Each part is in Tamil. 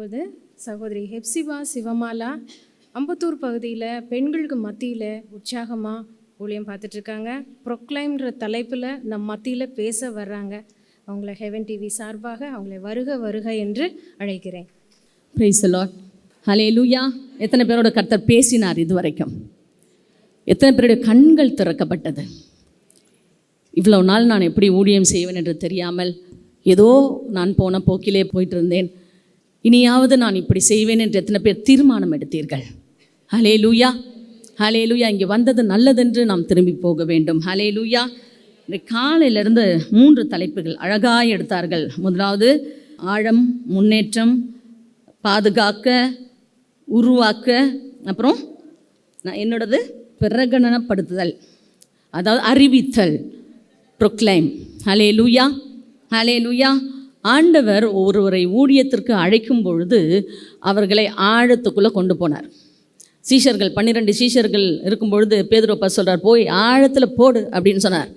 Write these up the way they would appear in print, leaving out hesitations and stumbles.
இப்பொழுது சகோதரி ஹெப்சிபா சிவமாலா அம்பத்தூர் பகுதியில் பெண்களுக்கு மத்தியில் உற்சாகமாக ஊழியம் பார்த்துட்ருக்காங்க. ப்ரொக்ளைம்ன்ற தலைப்பில் நம் மத்தியில் பேச வர்றாங்க. அவங்கள ஹெவன் டிவி சார்பாக அவங்களை வருக வருக என்று அழைக்கிறேன். Praise the lord. ஹல்லேலூயா. எத்தனை பேரோட கர்த்தர் பேசினார் இதுவரைக்கும்? எத்தனை பேருடைய கண்கள் திறக்கப்பட்டது? இவ்வளோ நாள் நான் எப்படி ஊழியம் செய்வேன் என்று தெரியாமல் ஏதோ நான் போன போக்கிலே போயிட்டு இருந்தேன். இனியாவது நான் இப்படி செய்வேன் என்று எத்தனை பேர் தீர்மானம் எடுத்தீர்கள்? ஹல்லேலூயா, ஹல்லேலூயா. இங்கே வந்தது நல்லதென்று நாம் திரும்பி போக வேண்டும். ஹல்லேலூயா. இந்த காலையிலிருந்து 3 தலைப்புகள் அழகாக எடுத்தார்கள். முதலாவது ஆழம், முன்னேற்றம், பாதுகாக்க, உருவாக்க, அப்புறம் என்னோடது பிரகடனப்படுத்துதல், அதாவது அறிவித்தல், ப்ரொக்ளைம். ஹல்லேலூயா, ஹல்லேலூயா. ஆண்டவர் ஒருவரை ஊழியத்திற்கு அழைக்கும் பொழுது அவர்களை ஆழத்துக்குள்ளே கொண்டு போனார். சீஷர்கள் 12 சீஷர்கள் இருக்கும் பொழுது பேதுருப்பா சொல்கிறார், போய் ஆழத்தில் போடு அப்படின்னு சொன்னார்.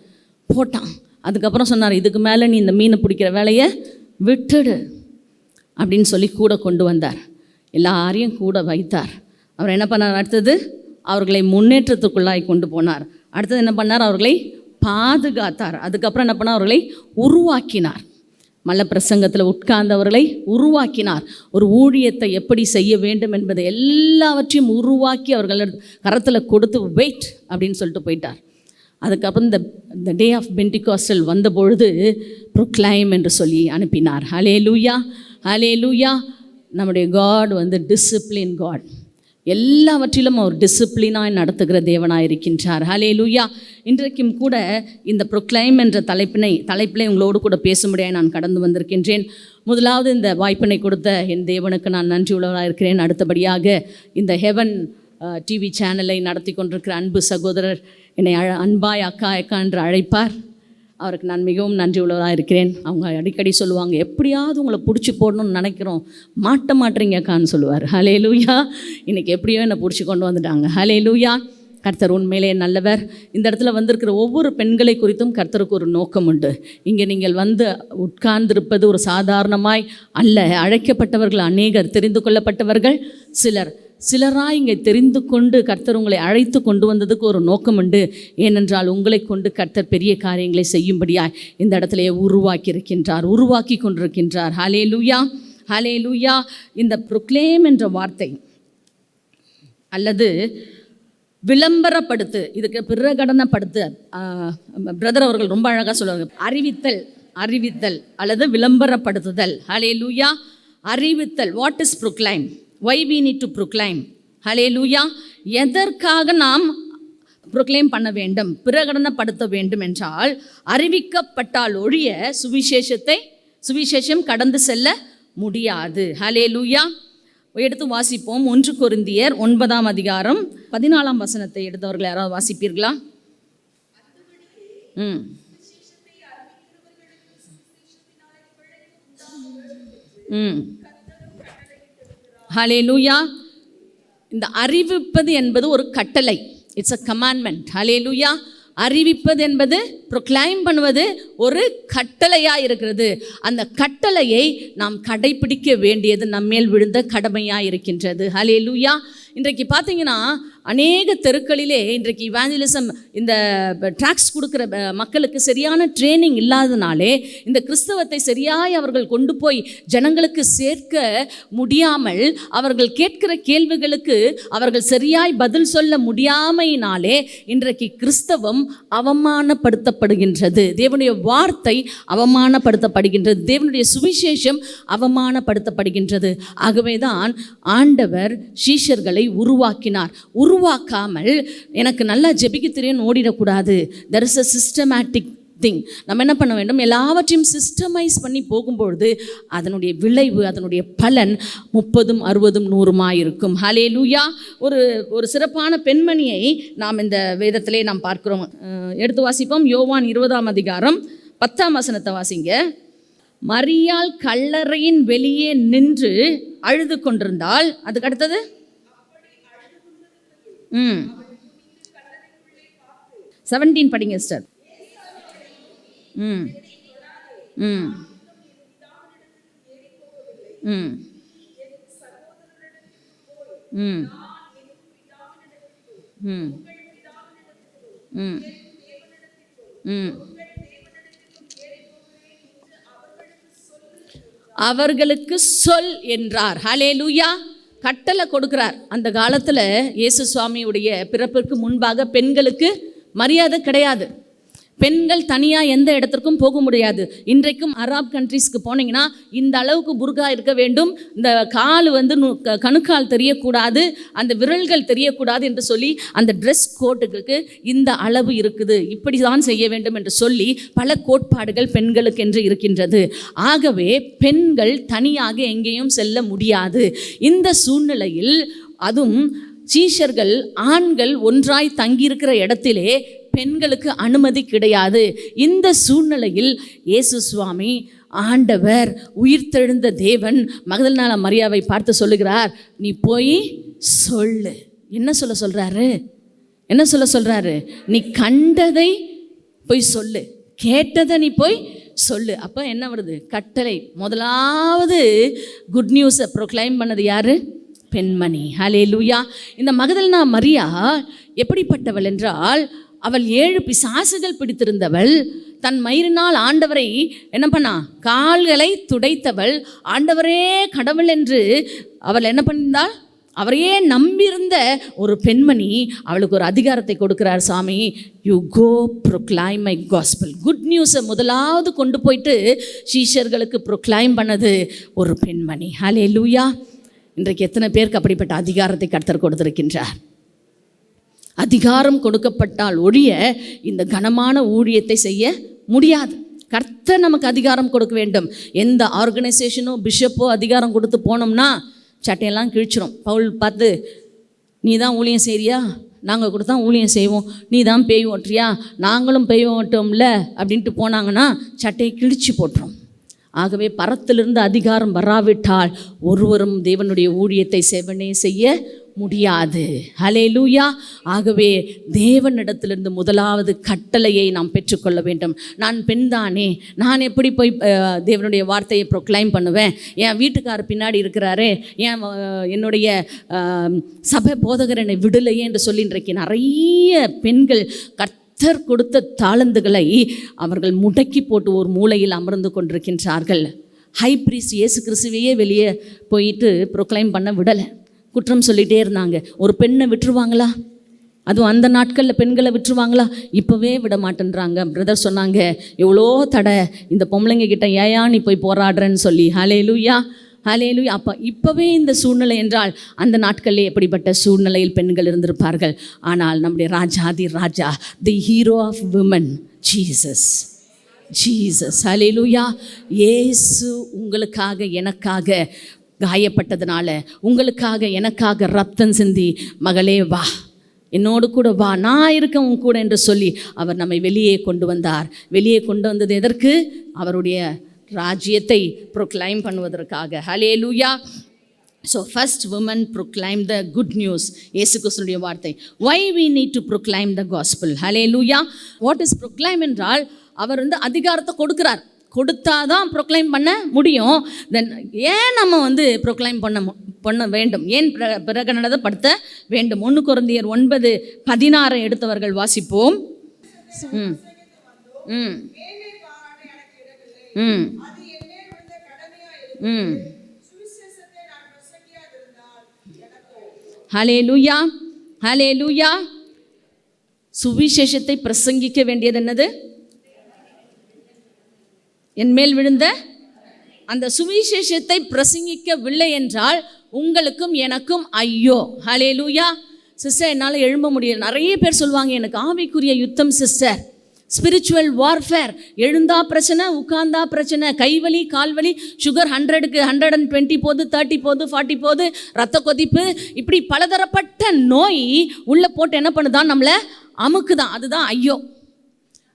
போட்டான். அதுக்கப்புறம் சொன்னார், இதுக்கு மேலே நீ இந்த மீனை பிடிக்கிற வேலையை விட்டுடு அப்படின்னு சொல்லி கூட கொண்டு வந்தார். எல்லாரையும் கூட வைத்தார். அவர் என்ன பண்ணார்? அடுத்தது அவர்களை முன்னேற்றத்துக்குள்ளாய் கொண்டு போனார். அடுத்தது என்ன பண்ணார்? அவர்களை பாதுகாத்தார். அதுக்கப்புறம் என்ன பண்ணார்? அவர்களை உருவாக்கினார். மல்ல பிரசங்கத்தில் உட்கார்ந்தவர்களை உருவாக்கினார். ஒரு ஊழியத்தை எப்படி செய்ய வேண்டும் என்பதை எல்லாவற்றையும் உருவாக்கி அவர்கள் கரத்தில் கொடுத்து வெயிட் அப்படின்னு சொல்லிட்டு போயிட்டார். அதுக்கப்புறம் இந்த டே ஆஃப் பெண்டிகாஸ்டல் வந்தபொழுது ப்ரொக்ளைம் என்று சொல்லி அனுப்பினார். ஹல்லேலூயா, ஹல்லேலூயா. நம்முடைய காட் டிசிப்ளின் காட். எல்லாவற்றிலும் அவர் டிசிப்ளினாக நடத்துகிற தேவனாக இருக்கின்றார். ஹல்லேலூயா. இன்றைக்கும் கூட இந்த ப்ரொக்ளைம் என்ற தலைப்பினை உங்களோடு கூட பேசும்படியாக நான் கடந்து வந்திருக்கின்றேன். முதலாவது இந்த வாய்ப்பினை கொடுத்த என் தேவனுக்கு நான் நன்றி உள்ளவராக இருக்கிறேன். அடுத்தபடியாக இந்த ஹெவன் டிவி சேனலை நடத்தி கொண்டிருக்கிற அன்பு சகோதரர் என்னை அன்பாய் அக்கா என்று அழைப்பார். அவருக்கு நான் மிகவும் நன்றி உள்ளவராக இருக்கிறேன். அவங்க அடிக்கடி சொல்லுவாங்க, எப்படியாவது உங்களை பிடிச்சி போடணும்னு நினைக்கிறோம், மாட்டேறீங்க அக்கான்னு சொல்லுவார். ஹல்லேலூயா. இன்றைக்கி எப்படியோ என்னை பிடிச்சி கொண்டு வந்துட்டாங்க. ஹல்லேலூயா. கர்த்தர் உண்மையிலே நல்லவர். இந்த இடத்துல வந்திருக்கிற ஒவ்வொரு பெண்களை குறித்தும் கர்த்தருக்கு ஒரு நோக்கம் உண்டு. இங்கே நீங்கள் உட்கார்ந்திருப்பது ஒரு சாதாரணமாய் அல்ல. அழைக்கப்பட்டவர்கள் அநேகர், தெரிந்து கொள்ளப்பட்டவர்கள் சிலராய் இங்கே தெரிந்து கொண்டு கர்த்தர் உங்களை அழைத்து கொண்டு வந்ததுக்கு ஒரு நோக்கம் உண்டு. ஏனென்றால் உங்களை கொண்டு கர்த்தர் பெரிய காரியங்களை செய்யும்படியாய் இந்த இடத்துல உருவாக்கி கொண்டிருக்கின்றார். ஹல்லேலூயா, ஹல்லேலூயா. இந்த ப்ரொக்ளைம் என்ற வார்த்தை அல்லது விளம்பரப்படுத்து, இதுக்கு பிரகடனப்படுத்து, பிரதர் அவர்கள் ரொம்ப அழகாக சொல்லுவாங்க. அறிவித்தல் அல்லது விளம்பரப்படுத்துதல். ஹல்லேலூயா. அறிவித்தல். What is proclaim? Why we need to proclaim? ஹல்லேலூயா. எதற்காக நாம் ப்ரொக்ளைம் பண்ண வேண்டும், பிரகடனப்படுத்த வேண்டும் என்றால், அறிவிக்கப்பட்டால் ஒழிய சுவிசேஷம் கடந்து செல்ல முடியாது. ஹல்லேலூயா. எடுத்து வாசிப்போம். 1 கொரிந்தியர் 9ஆம் அதிகாரம் 14ஆம் வசனத்தை எடுத்தவர்கள் யாராவது வாசிப்பீர்களா? ஹல்லேலூயா. இந்த அறிவிப்பது என்பது ஒரு கட்டளை. It's a commandment. ஹல்லேலூயா. அறிவிப்பது என்பது, ப்ரொக்ளைம் பண்ணுவது ஒரு கட்டளையாக இருக்கிறது. அந்த கட்டளையை நாம் கடைபிடிக்க வேண்டியது நம்மேல் விழுந்த கடமையாக இருக்கின்றது. ஹல்லேலூயா. இன்றைக்கு பார்த்தீங்கன்னா அநேக தெருக்களிலே இன்றைக்கு இவாஞ்சலிசம், இந்த ட்ராக்ஸ் கொடுக்குற மக்களுக்கு சரியான ட்ரைனிங் இல்லாதனாலே இந்த கிறிஸ்தவத்தை சரியாய் அவர்கள் கொண்டு போய் ஜனங்களுக்கு சேர்க்க முடியாமல், அவர்கள் கேட்கிற கேள்விகளுக்கு அவர்கள் சரியாய் பதில் சொல்ல முடியாமையினாலே இன்றைக்கு கிறிஸ்தவம் அவமானப்படுத்தப்படுகின்றது. தேவனுடைய வார்த்தை அவமானப்படுத்தப்படுகின்றது. தேவனுடைய சுவிசேஷம் அவமானப்படுத்தப்படுகின்றது. ஆகவே தான் ஆண்டவர் சீஷர்களை உருவாக்கினார். உருவாக்காமல் எனக்கு நல்லா ஜெபிக்க தெரியும்னு ஓடிடக்கூடாது. There is a systematic thing. நம்ம என்ன பண்ண வேண்டும்? எல்லாவற்றையும் சிஸ்டமைஸ் பண்ணி போகும்பொழுது அதனுடைய விளைவு, அதனுடைய பலன் 30, 60, 100 இருக்கும். ஹல்லேலூயா. ஒரு சிறப்பான பெண்மணியை நாம் இந்த வேதத்திலே நாம் பார்க்கிறோம். எடுத்து வாசிப்போம். யோவான் 20ஆம் அதிகாரம் 10ஆம் வசனத்தை வாசிங்க. மரியாள் கல்லறையின் வெளியே நின்று அழுது கொண்டிருந்தாள். அதுக்கு அடுத்தது 17 படிங்க சிஸ்டர். ம் ம் ம் ம் அவர்களுக்கு சொல் என்றார். ஹல்லேலூயா. கட்டளை கொடுக்கிறார். அந்த காலத்தில் இயேசு சுவாமியுடைய பிறப்பிற்கு முன்பாக பெண்களுக்கு மரியாதை கிடையாது. பெண்கள் தனியாக எந்த இடத்திற்கும் போக முடியாது. இன்றைக்கும் அரப் கண்ட்ரீஸ்க்கு போனீங்கன்னா இந்த அளவுக்கு புர்கா இருக்க வேண்டும், இந்த கால் வந்து கணுக்கால் தெரியக்கூடாது, அந்த விரல்கள் தெரியக்கூடாது என்று சொல்லி அந்த ட்ரெஸ் கோட்டுக்கு இந்த அளவு இருக்குது, இப்படி தான் செய்ய வேண்டும் என்று சொல்லி பல கோட்பாடுகள் பெண்களுக்கு என்று இருக்கின்றது. ஆகவே பெண்கள் தனியாக எங்கேயும் செல்ல முடியாது. இந்த சூழ்நிலையில் அதுவும் சீஷர்கள் ஆண்கள் ஒன்றாய் தங்கியிருக்கிற இடத்திலே பெண்களுக்கு அனுமதி கிடையாது. இந்த சூழ்நிலையில் இயேசு சுவாமி ஆண்டவர் உயிர்த்தெழுந்த தேவன் மகதலேனா மரியாவை பார்த்து சொல்லுகிறார், நீ போய் சொல்லு. என்ன சொல்றாரு? என்ன சொல்றாரு? நீ கண்டதை போய் சொல்லு, கேட்டதை நீ போய் சொல்லு. அப்போ என்ன வருது? கட்டளை. முதலாவது குட் நியூஸை ப்ரொக்ளைம் பண்ணது யாரு? பெண்மணி. ஹல்லேலூயா. இந்த மகதலேனா மரியா எப்படிப்பட்டவள் என்றால், அவள் 7 பிசாசுகள் பிடித்திருந்தவள். தன் மயிரினால் ஆண்டவரை என்ன பண்ணா? கால்களை துடைத்தவள். ஆண்டவரே கடவுள் என்று அவள் என்ன பண்ணியிருந்தாள்? அவரையே நம்பியிருந்த ஒரு பெண்மணி. அவளுக்கு ஒரு அதிகாரத்தை கொடுக்கிறார் சாமி. You go proclaim my gospel. Good நியூஸை முதலாவது கொண்டு போயிட்டு சீஷர்களுக்கு ப்ரொக்ளைம் பண்ணது ஒரு பெண்மணி. ஹல்லேலூயா. இன்றைக்கு எத்தனை பேருக்கு அப்படிப்பட்ட அதிகாரத்தை கர்த்தர் கொடுத்திருக்கின்றார்? அதிகாரம் கொடுக்கப்பட்டால் ஒழிய இந்த கனமான ஊழியத்தை செய்ய முடியாது. கர்த்தர் நமக்கு அதிகாரம் கொடுக்க வேண்டும். எந்த ஆர்கனைசேஷனோ பிஷப்போ அதிகாரம் கொடுத்து போனோம்னா சட்டையெல்லாம் கிழிச்சிரும். பவுல் பார்த்து, நீ தான் ஊழியம் செய்றியா? நாங்கள் கூட தான் ஊழியம் செய்வோம். நீ தான் பேய் ஓட்டுறியா? நாங்களும் பேய் ஓட்டோம்ல அப்படின்ட்டு போனாங்கன்னா சட்டையை கிழிச்சு போட்டுரும். ஆகவே பரத்திலிருந்து அதிகாரம் வராவிட்டால் ஒருவரும் தேவனுடைய ஊழியத்தை செவனே செய்ய முடியாது. ஹல்லேலூயா. ஆகவே தேவனிடத்திலிருந்து முதலாவது கட்டளையை நாம் பெற்றுக்கொள்ள வேண்டும். நான் பெண்தானே, நான் எப்படி போய் தேவனுடைய வார்த்தையை ப்ரொக்ளைம் பண்ணுவேன்? என் வீட்டுக்காரர் பின்னாடி இருக்கிறாரே, என்னுடைய சபை போதகர் என்னை விடலையே என்று சொல்லி இன்றைக்கு நிறைய பெண்கள் கர்த்தர் கொடுத்த தாளந்துகளை அவர்கள் முடக்கி போட்டு ஒரு மூலையில் அமர்ந்து கொண்டிருக்கின்றார்கள். ஹை பிரீஸ்ட் இயேசு கிறிஸ்துவையே வெளியே போயிட்டு ப்ரொக்ளைம் பண்ண விடலை, குற்றம் சொல்லிகிட்டே இருந்தாங்க. ஒரு பெண்ணை விட்டுருவாங்களா? அதுவும் அந்த நாட்களில் பெண்களை விட்டுருவாங்களா? இப்போவே விட மாட்டேன்றாங்க. பிரதர் சொன்னாங்க, எவ்வளோ தடை இந்த பொம்பளைங்க கிட்ட ஏயா நீ போய் போராடுறேன்னு சொல்லி. ஹல்லேலூயா, ஹல்லேலூயா. அப்போ இப்போவே இந்த சூழ்நிலை என்றால் அந்த நாட்களில் எப்படிப்பட்ட சூழ்நிலையில் பெண்கள் இருந்திருப்பார்கள். ஆனால் நம்முடைய ராஜாதி ராஜா, the hero of women, Jesus. Hallelujah. இயேசு உங்களுக்காக எனக்காக காயப்பட்டதுனால, உங்களுக்காக எனக்காக ரத்தம் சிந்தி, மகளே வா, என்னோடு கூட வா, நான் இருக்கேன் உன் கூட என்று சொல்லி அவர் நம்மை வெளியே கொண்டு வந்தார். வெளியே கொண்டு வந்தது எதற்கு? அவருடைய ராஜ்யத்தை ப்ரொக்ளைம் பண்ணுவதற்காக. Hallelujah. So first women proclaim the good news. இயேசு கிறிஸ்துவினுடைய வார்த்தை. why we need to proclaim the gospel. Hallelujah. what is proclaim என்றால், அவர் அதிகாரத்தை கொடுக்கிறார். கொடுத்தாதான் ப்ரொக்ளைம் பண்ண முடியும். தென் ஏன் நம்ம ப்ரொக்ளைம் பண்ண வேண்டும்? ஏன் பிரகடனப்படுத்த வேண்டும்? 1 கொரிந்தியர் 9:16 எடுத்தவர்கள் வாசிப்போம். ம் ம் ம் ம் ஹல்லேலூயா, ஹல்லேலூயா. சுவிசேஷத்தை பிரசங்கிக்க வேண்டியது என்னது? என் மேல் விழுந்த அந்த சுவிசேஷத்தை பிரசங்கிக்கவில்லை என்றால் உங்களுக்கும் எனக்கும் ஐயோ. ஹல்லேலூயா. சிஸ்டர், என்னால் எழும்ப முடியல. நிறைய பேர் சொல்லுவாங்க, எனக்கு ஆவிக்குரிய யுத்தம் சிஸ்டர், ஸ்பிரிச்சுவல் வார்ஃபேர். எழுந்தா பிரச்சனை, உட்கார்ந்தா பிரச்சனை, கைவலி கால்வலி, சுகர் 100க்கு 120 போகுது, 30 போகுது, 40 போகுது, ரத்த கொதிப்பு, இப்படி பலதரப்பட்ட நோய் உள்ளே போட்டு என்ன பண்ணுதான்? நம்மளை அமுக்குதான். அதுதான் ஐயோ.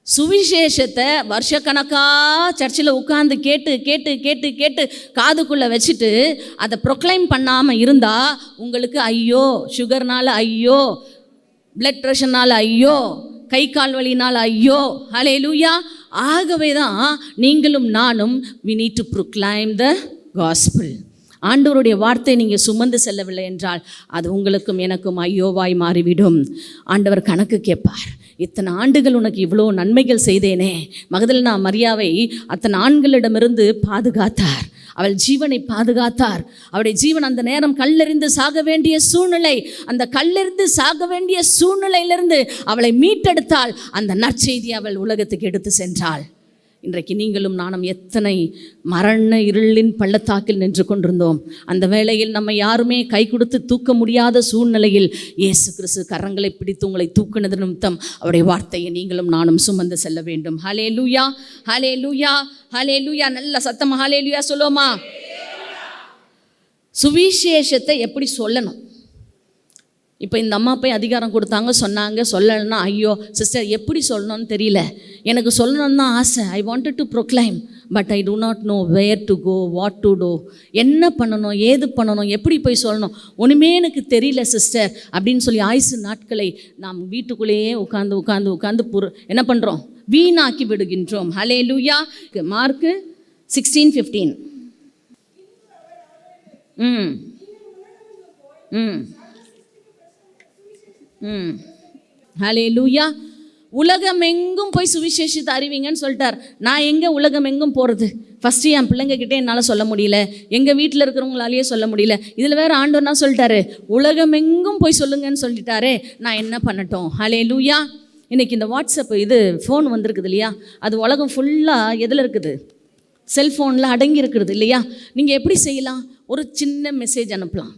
சுவிசேஷத்தை வருஷக்கணக்காக சர்ச்சில் உட்காந்து கேட்டு கேட்டு கேட்டு கேட்டு காதுக்குள்ளே வச்சுட்டு அதை ப்ரொக்ளைம் பண்ணாமல் இருந்தால் உங்களுக்கு ஐயோ. சுகர்னால் ஐயோ, பிளட் ப்ரெஷர்னால் ஐயோ, கை கால் வலினால் ஐயோ. ஹல்லேலூயா. ஆகவே தான் நீங்களும் நானும் we need to proclaim the gospel. ஆண்டவருடைய வார்த்தை நீங்கள் சுமந்து செல்லவில்லை என்றால் அது உங்களுக்கும் எனக்கும் ஐயோவாய் மாறிவிடும். ஆண்டவர் கணக்கு கேட்பார். இத்தனை ஆண்டுகள் உனக்கு இவ்வளோ நன்மைகள் செய்தேனே. மகதலேனா மரியாவை அத்தனை ஆண்களிடமிருந்து பாதுகாத்தார். அவள் ஜீவனை பாதுகாத்தார். அவளுடைய ஜீவன் அந்த நேரம் கல்லெறிந்து சாக வேண்டிய சூழ்நிலை, அந்த கல்லெறிந்து சாக வேண்டிய சூழ்நிலையிலிருந்து அவளை மீட்டெடுத்தாள். அந்த நற்செய்தி அவள் உலகத்துக்கு எடுத்து சென்றாள். இன்றைக்கு நீங்களும் நானும் எத்தனை மரண இருளின் பள்ளத்தாக்கில் நின்று கொண்டிருந்தோம். அந்த வேளையில் நம்ம யாருமே கை கொடுத்து தூக்க முடியாத சூழ்நிலையில் இயேசு கிறிஸ்து கரங்களை பிடித்து உங்களை தூக்குனது நிமித்தம் அவருடைய வார்த்தையை நீங்களும் நானும் சுமந்து செல்ல வேண்டும். ஹல்லேலூயா, ஹல்லேலூயா, ஹல்லேலூயா. நல்ல சத்தமா ஹல்லேலூயா சொல்லுவோமா? சுவிசேஷத்தை எப்படி சொல்லணும்? இப்போ இந்த அம்மா போய் அதிகாரம் கொடுத்தாங்க, சொன்னாங்க. சொல்லலைன்னா ஐயோ சிஸ்டர் எப்படி சொல்லணும்னு தெரியல, எனக்கு சொல்லணும்னு தான் ஆசை. I wanted to proclaim but I do not know where to go, what to do. என்ன பண்ணணும், ஏது பண்ணணும், எப்படி போய் சொல்லணும், ஒன்றுமே எனக்கு தெரியல சிஸ்டர் அப்படின்னு சொல்லி ஆயுசு நாட்களை நாம் வீட்டுக்குள்ளேயே உட்காந்து என்ன பண்ணுறோம், வீணாக்கி விடுகின்றோம். ஹல்லேலூயா. மார்க்கு 16:15. ஹல்லேலூயா. உலகம் எங்கும் போய் சுவிசேஷத்தை அறிவிங்கன்னு சொல்லிட்டார். நான் எங்கே உலகம் எங்கும் போகிறது? ஃபஸ்ட்டு என் பிள்ளைங்கக்கிட்டே என்னால் சொல்ல முடியல, எங்கள் வீட்டில் இருக்கிறவங்களாலேயே சொல்ல முடியல. இதில் வேறு ஆண்டவர்னா சொல்லிட்டாரு உலகம் எங்கும் போய் சொல்லுங்கன்னு சொல்லிட்டாரே, நான் என்ன பண்ணட்டும்? ஹல்லேலூயா. இன்றைக்கி இந்த வாட்ஸ்அப் இது ஃபோன் வந்திருக்குது இல்லையா, அது உலகம் ஃபுல்லாக எதில் இருக்குது? செல்ஃபோனில் அடங்கி இருக்கிறது இல்லையா? நீங்கள் எப்படி செய்யலாம்? ஒரு சின்ன மெசேஜ் அனுப்பலாம்,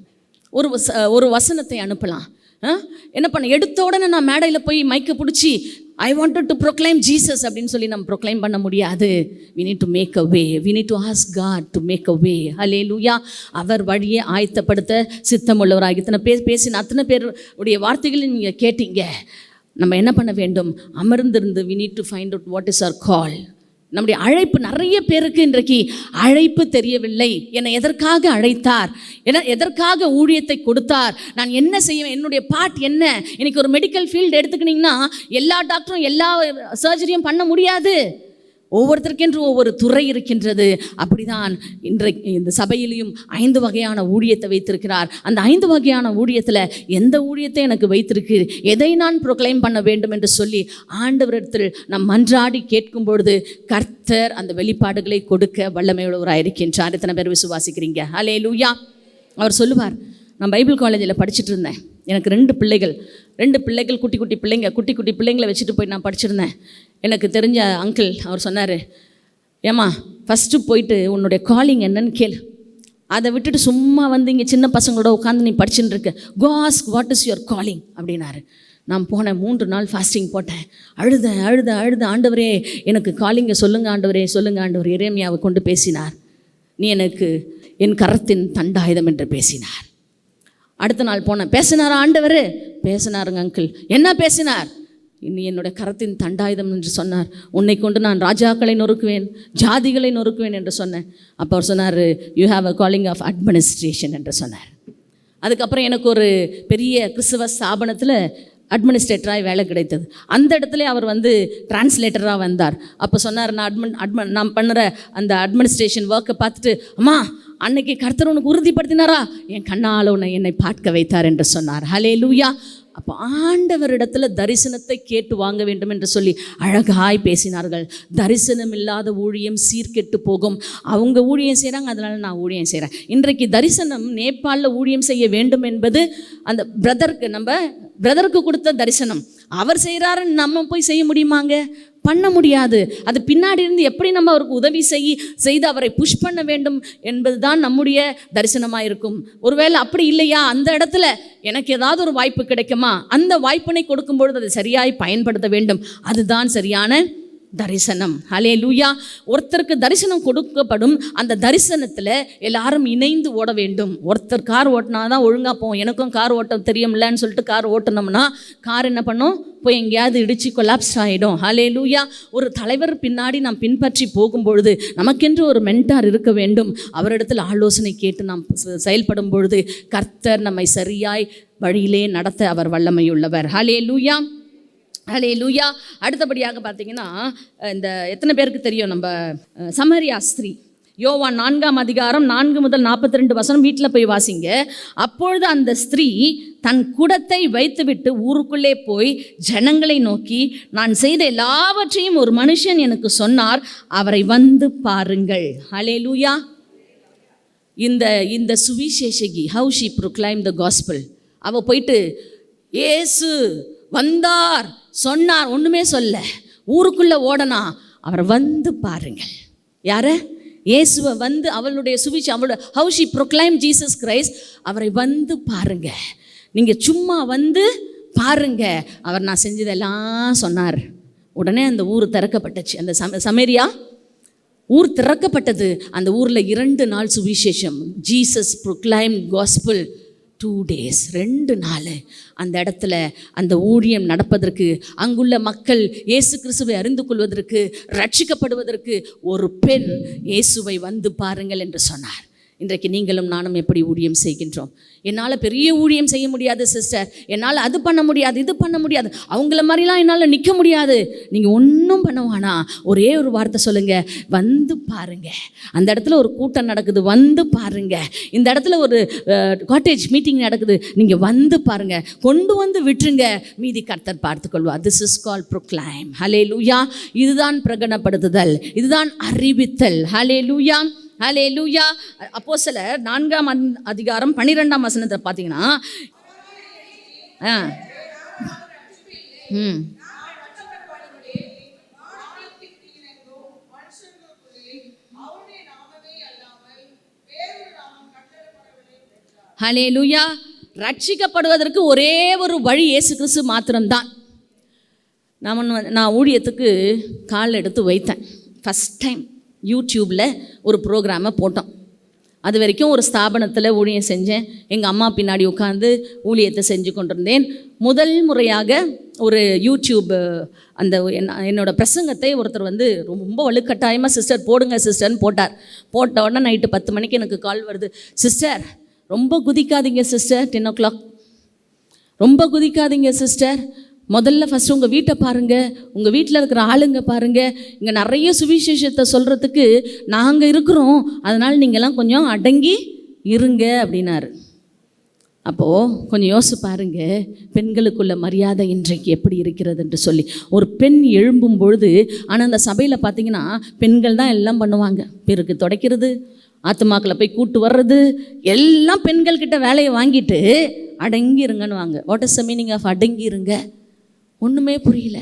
ஒரு வசனத்தை அனுப்பலாம். என்ன பண்ண எடுத்த உடனே நான் மேடையில் போய் மைக்கை பிடிச்சி ஐ வாண்டட் டு ப்ரொக்ளைம் ஜீசஸ் அப்படின்னு சொல்லி நம்ம ப்ரொக்ளைம் பண்ண முடியாது. we need to make a way, we need to ask God to make a way. ஹல்லேலூயா. அவர் வழியை ஆயத்தப்படுத்த சித்தமுள்ளவராக. இத்தனை பேசின அத்தனை பேருடைய வார்த்தைகளை நீங்கள் கேட்டீங்க. நம்ம என்ன பண்ண வேண்டும்? அமர்ந்திருந்து we need to find out what is our call. நம்முடைய அழைப்பு, நிறைய பேருக்கு இன்றைக்கு அழைப்பு தெரியவில்லை. என்னை எதற்காக அழைத்தார், எதற்காக ஊழியத்தை கொடுத்தார், நான் என்ன செய்வேன், என்னுடைய பார்ட் என்ன. இன்னைக்கு ஒரு மெடிக்கல் ஃபீல்டு எடுத்துக்கிட்டிங்கன்னா எல்லா டாக்டரும் எல்லா சர்ஜரியும் பண்ண முடியாது. ஒவ்வொருத்தருக்கென்று ஒவ்வொரு துறை இருக்கின்றது. அப்படிதான் இன்றைக்கு இந்த சபையிலையும் 5 வகையான ஊழியத்தை வைத்திருக்கிறார். அந்த 5 வகையான ஊழியத்தில் எந்த ஊழியத்தை எனக்கு வைத்திருக்கு, எதை நான் ப்ரொக்ளைம் பண்ண வேண்டும் என்று சொல்லி ஆண்டவரிடத்தில் நாம் மன்றாடி கேட்கும் பொழுது கர்த்தர் அந்த வெளிப்பாடுகளை கொடுக்க வல்லமையுள்ளவராக இருக்கின்றார். எத்தனை பேர் விசுவாசிக்கிறீங்க? ஹல்லேலூயா. அவர் சொல்லுவார், நான் பைபிள் காலேஜில் படிச்சுட்டு இருந்தேன். எனக்கு 2 பிள்ளைகள் குட்டி பிள்ளைங்களை வச்சுட்டு போய் நான் படிச்சிருந்தேன். எனக்கு தெரிஞ்ச அங்கிள் அவர் சொன்னார், ஏம்மா ஃபஸ்ட்டு போயிட்டு உன்னுடைய காலிங் என்னன்னு கேளு, அதை விட்டுட்டு சும்மா வந்து இங்கே சின்ன பசங்களோட உட்காந்து நீ படிச்சுட்டு இருக்க. Go ask what is your calling அப்படின்னாரு. நான் போனேன், 3 நாள் ஃபாஸ்டிங் போட்டேன். அழுத ஆண்டவரே எனக்கு காலிங்கை சொல்லுங்கள் ஆண்டவரே. எரேமியாவை கொண்டு பேசினார். நீ எனக்கு என் கரத்தின் தண்டாயுதம் என்று பேசினார். அடுத்த நாள் போனேன், பேசினாரா ஆண்டவர்? பேசினாருங்க அங்கிள். என்ன பேசினார்? இனி என்னுடைய கரத்தின் தண்டாயுதம் என்று சொன்னார். உன்னை கொண்டு நான் ராஜாக்களை நொறுக்குவேன், ஜாதிகளை நொறுக்குவேன் என்று சொன்னேன். அப்போ அவர் சொன்னார், you have a calling of administration என்று சொன்னார். அதுக்கப்புறம் எனக்கு ஒரு பெரிய கிறிஸ்தவ ஸ்தாபனத்தில் அட்மினிஸ்ட்ரேட்டராக வேலை கிடைத்தது. அந்த இடத்துல அவர் வந்து டிரான்ஸ்லேட்டராக வந்தார். அப்போ சொன்னார், நான் பண்ணுற அந்த அட்மினிஸ்ட்ரேஷன் ஒர்க்கை பார்த்துட்டு, அம்மா அன்னைக்கு கர்த்தர் உனக்கு உறுதிப்படுத்தினாரா? என் கண்ணால் என்னை பார்க்க வைத்தார் என்று சொன்னார். ஹல்லேலூயா. அப்போ ஆண்டவரிடத்தில் தரிசனத்தை கேட்டு வாங்க வேண்டும் என்று சொல்லி அழகாய் பேசினார்கள். தரிசனம் இல்லாத ஊழியம் சீர்கெட்டு போகும். அவங்க ஊழியம் செய்கிறாங்க, அதனால் நான் ஊழியம் செய்கிறேன். இன்றைக்கு தரிசனம் நேபாளில் ஊழியம் செய்ய வேண்டும் என்பது அந்த பிரதருக்கு கொடுத்த தரிசனம். அவர் செய்கிறாருன்னு நம்ம போய் செய்ய முடியுமாங்க? பண்ண முடியாது. அது பின்னாடி இருந்து எப்படி நம்ம அவருக்கு உதவி செய்து அவரை புஷ் பண்ண வேண்டும் என்பது தான் நம்முடைய தரிசனமாக இருக்கும். ஒருவேளை அப்படி இல்லையா, அந்த இடத்துல எனக்கு ஏதாவது ஒரு வாய்ப்பு கிடைக்குமா, அந்த வாய்ப்பினை கொடுக்கும்பொழுது அதை சரியாய் பயன்படுத்த வேண்டும். அதுதான் சரியான தரிசனம். ஹல்லேலூயா. ஒருத்தருக்கு தரிசனம் கொடுக்கப்படும். அந்த தரிசனத்தில் எல்லாரும் இணைந்து ஓட வேண்டும். ஒருத்தர் கார் ஓட்டினா தான் ஒழுங்காக போவோம். எனக்கும் கார் ஓட்ட தெரியும்லன்னு சொல்லிட்டு கார் ஓட்டினோம்னா கார் என்ன பண்ணும், போய் எங்கேயாவது இடித்து கொலாப்ஸ் ஆகிடும். ஹல்லேலூயா. ஒரு தலைவர் பின்னாடி நாம் பின்பற்றி போகும்பொழுது நமக்கென்று ஒரு மென்டார் இருக்க வேண்டும். அவரிடத்தில் ஆலோசனை கேட்டு நாம் செயல்படும் பொழுது கர்த்தர் நம்மை சரியாய் வழியிலே நடத்த அவர் வல்லமையுள்ளவர். ஹல்லேலூயா. ஹல்லேலூயா. அடுத்தபடியாக பார்த்தீங்கன்னா, இந்த எத்தனை பேருக்கு தெரியும் நம்ம சமரியா ஸ்திரீ? யோவான் 4ஆம் அதிகாரம் 4 முதல் 42 வசனம் வீட்டில் போய் வாசிங்க. அப்பொழுது அந்த ஸ்திரீ தன் குடத்தை வைத்துவிட்டு ஊருக்குள்ளே போய் ஜனங்களை நோக்கி, நான் செய்த எல்லாவற்றையும் ஒரு மனுஷன் எனக்கு சொன்னார், அவரை வந்து பாருங்கள். ஹல்லேலூயா. இந்த சுவிசேஷகி how she proclaim the gospel. அவள் போயிட்டு இயேசு வந்தார் சொன்னார் ஒன்றுமே சொல்ல, ஊருக்குள்ளே ஓடனா, அவரை வந்து பாருங்கள். யார? இயேசுவை வந்து அவளுடைய அவளோட how she proclaim Jesus Christ, அவரை வந்து பாருங்க. நீங்கள் சும்மா வந்து பாருங்க, அவர் நான் செஞ்சதெல்லாம் சொன்னார். உடனே அந்த ஊர் திறக்கப்பட்டுச்சு. அந்த சமேரியா ஊர் திறக்கப்பட்டது. அந்த ஊரில் 2 நாள் சுவிசேஷம். ஜீசஸ் ப்ரொக்ளைம் காஸ்பல் 2 days, 2 நாள் அந்த இடத்துல அந்த ஊழியம் நடப்பதற்கு, அங்குள்ள மக்கள் இயேசு கிறிஸ்துவை அறிந்து கொள்வதற்கு, ரட்சிக்கப்படுவதற்கு ஒரு பெண் இயேசுவை வந்து பாருங்கள் என்று சொன்னார். இன்றைக்கு நீங்களும் நானும் எப்படி ஊழியம் செய்கின்றோம்? என்னால் பெரிய ஊழியம் செய்ய முடியாது சிஸ்டர், என்னால் அது பண்ண முடியாது, இது பண்ண முடியாது, அவங்கள மாதிரிலாம் என்னால் நிற்க முடியாது. நீங்கள் ஒன்றும் பண்ணுவானா, ஒரே ஒரு வார்த்தை சொல்லுங்கள், வந்து பாருங்க. அந்த இடத்துல ஒரு கூட்டம் நடக்குது, வந்து பாருங்க. இந்த இடத்துல ஒரு காட்டேஜ் மீட்டிங் நடக்குது, நீங்கள் வந்து பாருங்க. கொண்டு வந்து விட்டுருங்க, மீதி கர்த்தர் பார்த்துக்கொள்வார். This is call proclaim. Hallelujah. இதுதான் பிரகடனப்படுத்துதல், இதுதான் அறிவித்தல். ஹல்லேலூயா, ஹல்லேலூயா. அப்போஸ்தலர் 4ஆம் அதிகாரம் 12ஆம் வசனத்தை பார்த்தீங்கன்னா, ஹல்லேலூயா. ரட்சிக்கப்படுவதற்கு ஒரே ஒரு வழி இயேசு கிறிஸ்து மாத்திரம்தான். நான் ஊழியத்துக்கு கால் எடுத்து வைத்தேன். ஃபஸ்ட் டைம் யூடியூப்பில் ஒரு ப்ரோக்ராமை போட்டோம். அது வரைக்கும் ஒரு ஸ்தாபனத்தில் ஊழியம் செஞ்சேன். எங்கள் அம்மா பின்னாடி உட்காந்து ஊழியத்தை செஞ்சு கொண்டிருந்தேன். முதல் முறையாக ஒரு யூடியூப் அந்த என்னோடய பிரசங்கத்தை ஒருத்தர் வந்து ரொம்ப வலுக்கட்டாயமாக சிஸ்டர் போடுங்க சிஸ்டர்னு போட்ட உடனே நைட்டு 10 மணிக்கு எனக்கு கால் வருது. சிஸ்டர் ரொம்ப குதிக்காதீங்க சிஸ்டர், 10 o'clock ரொம்ப குதிக்காதீங்க சிஸ்டர், முதல்ல ஃபஸ்ட்டு உங்கள் வீட்டை பாருங்கள், உங்கள் வீட்டில் இருக்கிற ஆளுங்க பாருங்கள், இங்கே நிறைய சுவிசேஷத்தை சொல்கிறதுக்கு நாங்கள் இருக்கிறோம், அதனால் நீங்கள்லாம் கொஞ்சம் அடங்கி இருங்க அப்படின்னாரு. அப்போது கொஞ்சம் யோசிச்சு பாருங்க, பெண்களுக்குள்ள மரியாதை இன்றைக்கு எப்படி இருக்கிறது என்று சொல்லி. ஒரு பெண் எழும்பும் பொழுது, ஆனால் அந்த சபையில் பார்த்திங்கன்னா பெண்கள் தான் எல்லாம் பண்ணுவாங்க. பெருக்கு துடைக்கிறது, ஆத்துமாக்களை போய் கூட்டு வர்றது, எல்லாம் பெண்கள்கிட்ட வேலையை வாங்கிட்டு அடங்கி இருங்கன்னு வாங்க. What is the meaning of அடங்கி இருங்க? ஒன்றுமே புரியல.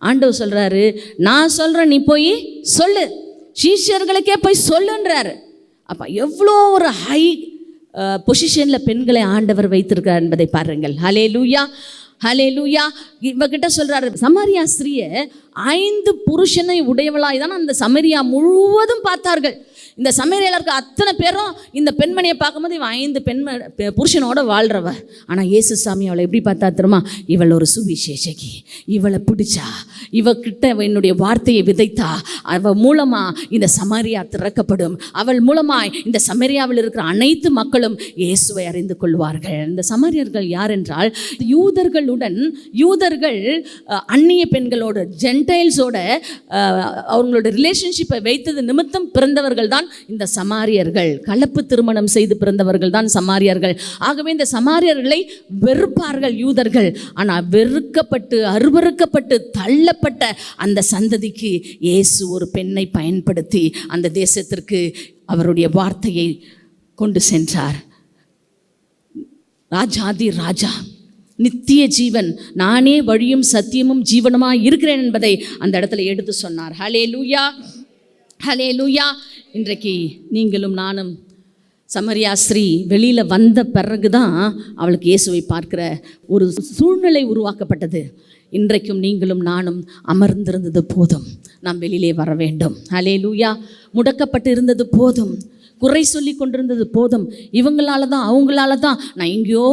ஆண்டவர் சொல்கிறாரு, நான் சொல்கிறேன் நீ போய் சொல்லு, சீஷர்களுக்கே போய் சொல்லுன்றாரு. அப்போ எவ்வளோ ஒரு ஹை பொசிஷனில் பெண்களை ஆண்டவர் வைத்திருக்கிறார் என்பதை பாருங்கள். ஹல்லேலூயா, ஹல்லேலூயா. இவகிட்ட சொல்கிறாரு, சமாரியா ஸ்திரியை 5 புருஷனை உடையவளாய் தான் அந்த சமரியா முழுவதும் பார்த்தார்கள். இந்த சமரியாவில் இருக்க அத்தனை பேரும் இந்த பெண்மணியை பார்க்கும்போது இவன் 5 புருஷனோட வாழ்கிறவ. ஆனால் இயேசு சாமி அவளை எப்படி பார்த்தா தெரியுமா? இவள் ஒரு சுவிசேஷகி, இவளை பிடிச்சா, இவகிட்ட என்னுடைய வார்த்தையை விதைத்தா, அவள் மூலமாக இந்த சமரியா திறக்கப்படும், அவள் மூலமாய் இந்த சமரியாவில் இருக்கிற அனைத்து மக்களும் இயேசுவை அறிந்து கொள்வார்கள். இந்த சமரியர்கள் யார் என்றால், யூதர்கள் அந்நிய பெண்களோடு, ஜென்டைல்ஸோட அவங்களோட ரிலேஷன்ஷிப்பை வைத்தது நிமித்தம் பிறந்தவர்கள் தான் இந்த சமாரியர்கள். கலப்பு திருமணம் செய்து பிறந்தவர்கள் தான் சமாரியர்கள். ஆகவே இந்த சமாரியர்களை வெறுப்பார்கள் யூதர்கள். ஆனால் வெறுக்கப்பட்டு அருவருக்கப்பட்டு தள்ளப்பட்ட அந்த சந்ததிக்கு இயேசு ஒரு பெண்ணை பயன்படுத்தி அந்த தேசத்திற்கு அவருடைய வார்த்தையை கொண்டு சென்றார். ராஜாதி ராஜா, நித்திய ஜீவன், நானே வழியும் சத்தியமும் ஜீவனுமாய் இருக்கிறேன் என்பதை அந்த இடத்துல எடுத்து சொன்னார். ஹல்லேலூயா, ஹல்லேலூயா. இன்றைக்கு நீங்களும் நானும், சமரியா ஸ்திரீ வெளியில் வந்த பிறகு தான் அவளுக்கு இயேசுவை பார்க்கிற ஒரு சூழ்நிலை உருவாக்கப்பட்டது. இன்றைக்கும் நீங்களும் நானும் அமர்ந்திருந்தது போதும், நாம் வெளியிலே வர வேண்டும். ஹல்லேலூயா. முடக்கப்பட்டு இருந்தது போதும், குறை சொல்லி கொண்டிருந்தது போதும். இவங்களால தான், அவங்களால தான் நான் எங்கேயோ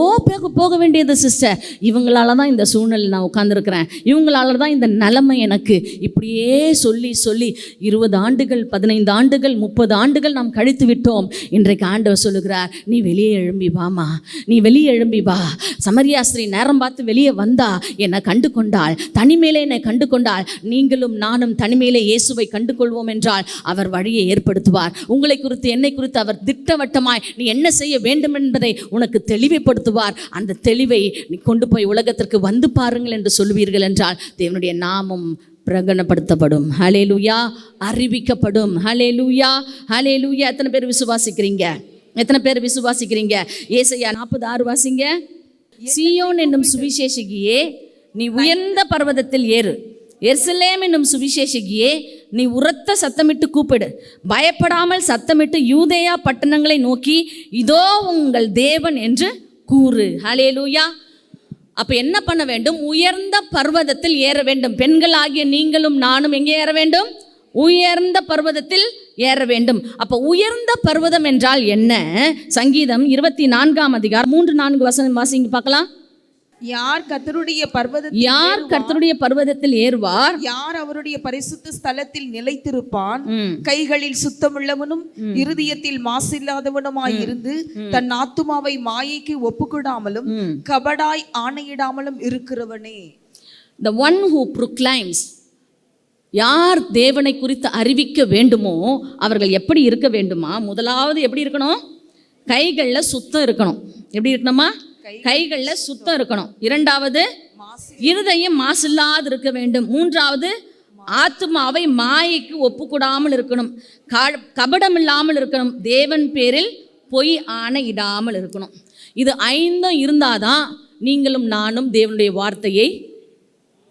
போக வேண்டியது சிஸ்டர், இவங்களால தான் இந்த சூழ்நிலை நான் உட்காந்துருக்கிறேன், இவங்களால தான் இந்த நிலைமை எனக்கு, இப்படியே சொல்லி சொல்லி 20 ஆண்டுகள் 15 ஆண்டுகள் 30 ஆண்டுகள் நாம் கழித்து விட்டோம். இன்றைக்கு ஆண்டவர் சொல்லுகிறார், நீ வெளியே எழும்பி வாமா, நீ வெளியே எழும்பி வா. சமரியாஸ்திரி நேரம் பார்த்து வெளியே வந்தா என்னை கண்டு கொண்டாள், தனிமையிலே என்னை கண்டு கொண்டாள். நீங்களும் நானும் தனிமையிலே இயேசுவை கண்டு கொள்வோம் என்றால் அவர் வழியை ஏற்படுத்துவார். உங்களை குறித்து என்னை குறித்து அவர் திட்டவட்டமாய் நீ என்ன செய்ய வேண்டும் என்பதை உனக்கு தெளிவுபடுத்துவார். அந்த தெளிவை நீ கொண்டு போய் உலகத்திற்கு வந்து பாருங்கள் என்று சொல்வீர்கள் என்றால் தேவனுடைய நாமம் பிரகடனப்படுத்தப்படும். ஹல்லேலூயா, அறிவிக்கப்படும். ஹல்லேலூயா, ஹல்லேலூயா. எத்தனை பேர் விசுவாசிக்கிறீங்க? எத்தனை பேர் விசுவாசிக்கிறீங்க? ஏசாயா 46 வாசிங்க. சீயோன் என்னும் சுவிசேஷகியே, நீ உயர்ந்த பர்வதத்தில் ஏறு. எருசலேம் என்னும் சுவிசேஷகியே, நீ உரத்த சத்தமிட்டு கூப்பிடு. பயப்படாமல் சத்தமிட்டு யூதேயா பட்டணங்களை நோக்கி, இதோ உங்கள் தேவன் என்று கூறு. ஹல்லேலூயா. அப்போ என்ன பண்ண வேண்டும்? உயர்ந்த பர்வதத்தில் ஏற வேண்டும். பெண்களாகிய நீங்களும் நானும் எங்கே ஏற வேண்டும்? உயர்ந்த பர்வதத்தில் ஏற வேண்டும். அப்போ உயர்ந்த பர்வதம் என்றால் என்ன? சங்கீதம் 24 அதிகாரம் 3-4 வசனம் வாசிங்க பார்க்கலாம். யார் கர்த்தருடைய பர்வதத்தில் ஏறுவார்? யார் அவருடைய பரிசுத்த ஸ்தலத்தில் நிலைத்திருப்பான்? கைகளில் சுத்தமுள்ளவனும் இருதயத்தில் மாசில்லாதவனுமாய் இருந்து தன் ஆத்துமாவை மாயைக்கு ஒப்புக்கொடாமலும் கபடாய் ஆணையிடாமலும் இருக்கிறவனே. The one who proclaims, யார் தேவனை குறித்து அறிவிக்க வேண்டுமோ அவர்கள் எப்படி இருக்க வேண்டுமா? முதலாவது எப்படி இருக்கணும்? கைகளில் சுத்தம் இருக்கணும். எப்படி இருக்கணுமா? கைகளில் சுத்தம் இருக்கணும். இரண்டாவது, இருதயம் மாசில்லாது இருக்க வேண்டும். மூன்றாவது, ஆத்துமாவை மாயைக்கு ஒப்புக்கூடாமல் இருக்கணும். கபடம் இல்லாமல் இருக்கணும். தேவன் பேரில் பொய் ஆணையிடாமல் இருக்கணும். இது 5 இருந்தாதான் நீங்களும் நானும் தேவனுடைய வார்த்தையை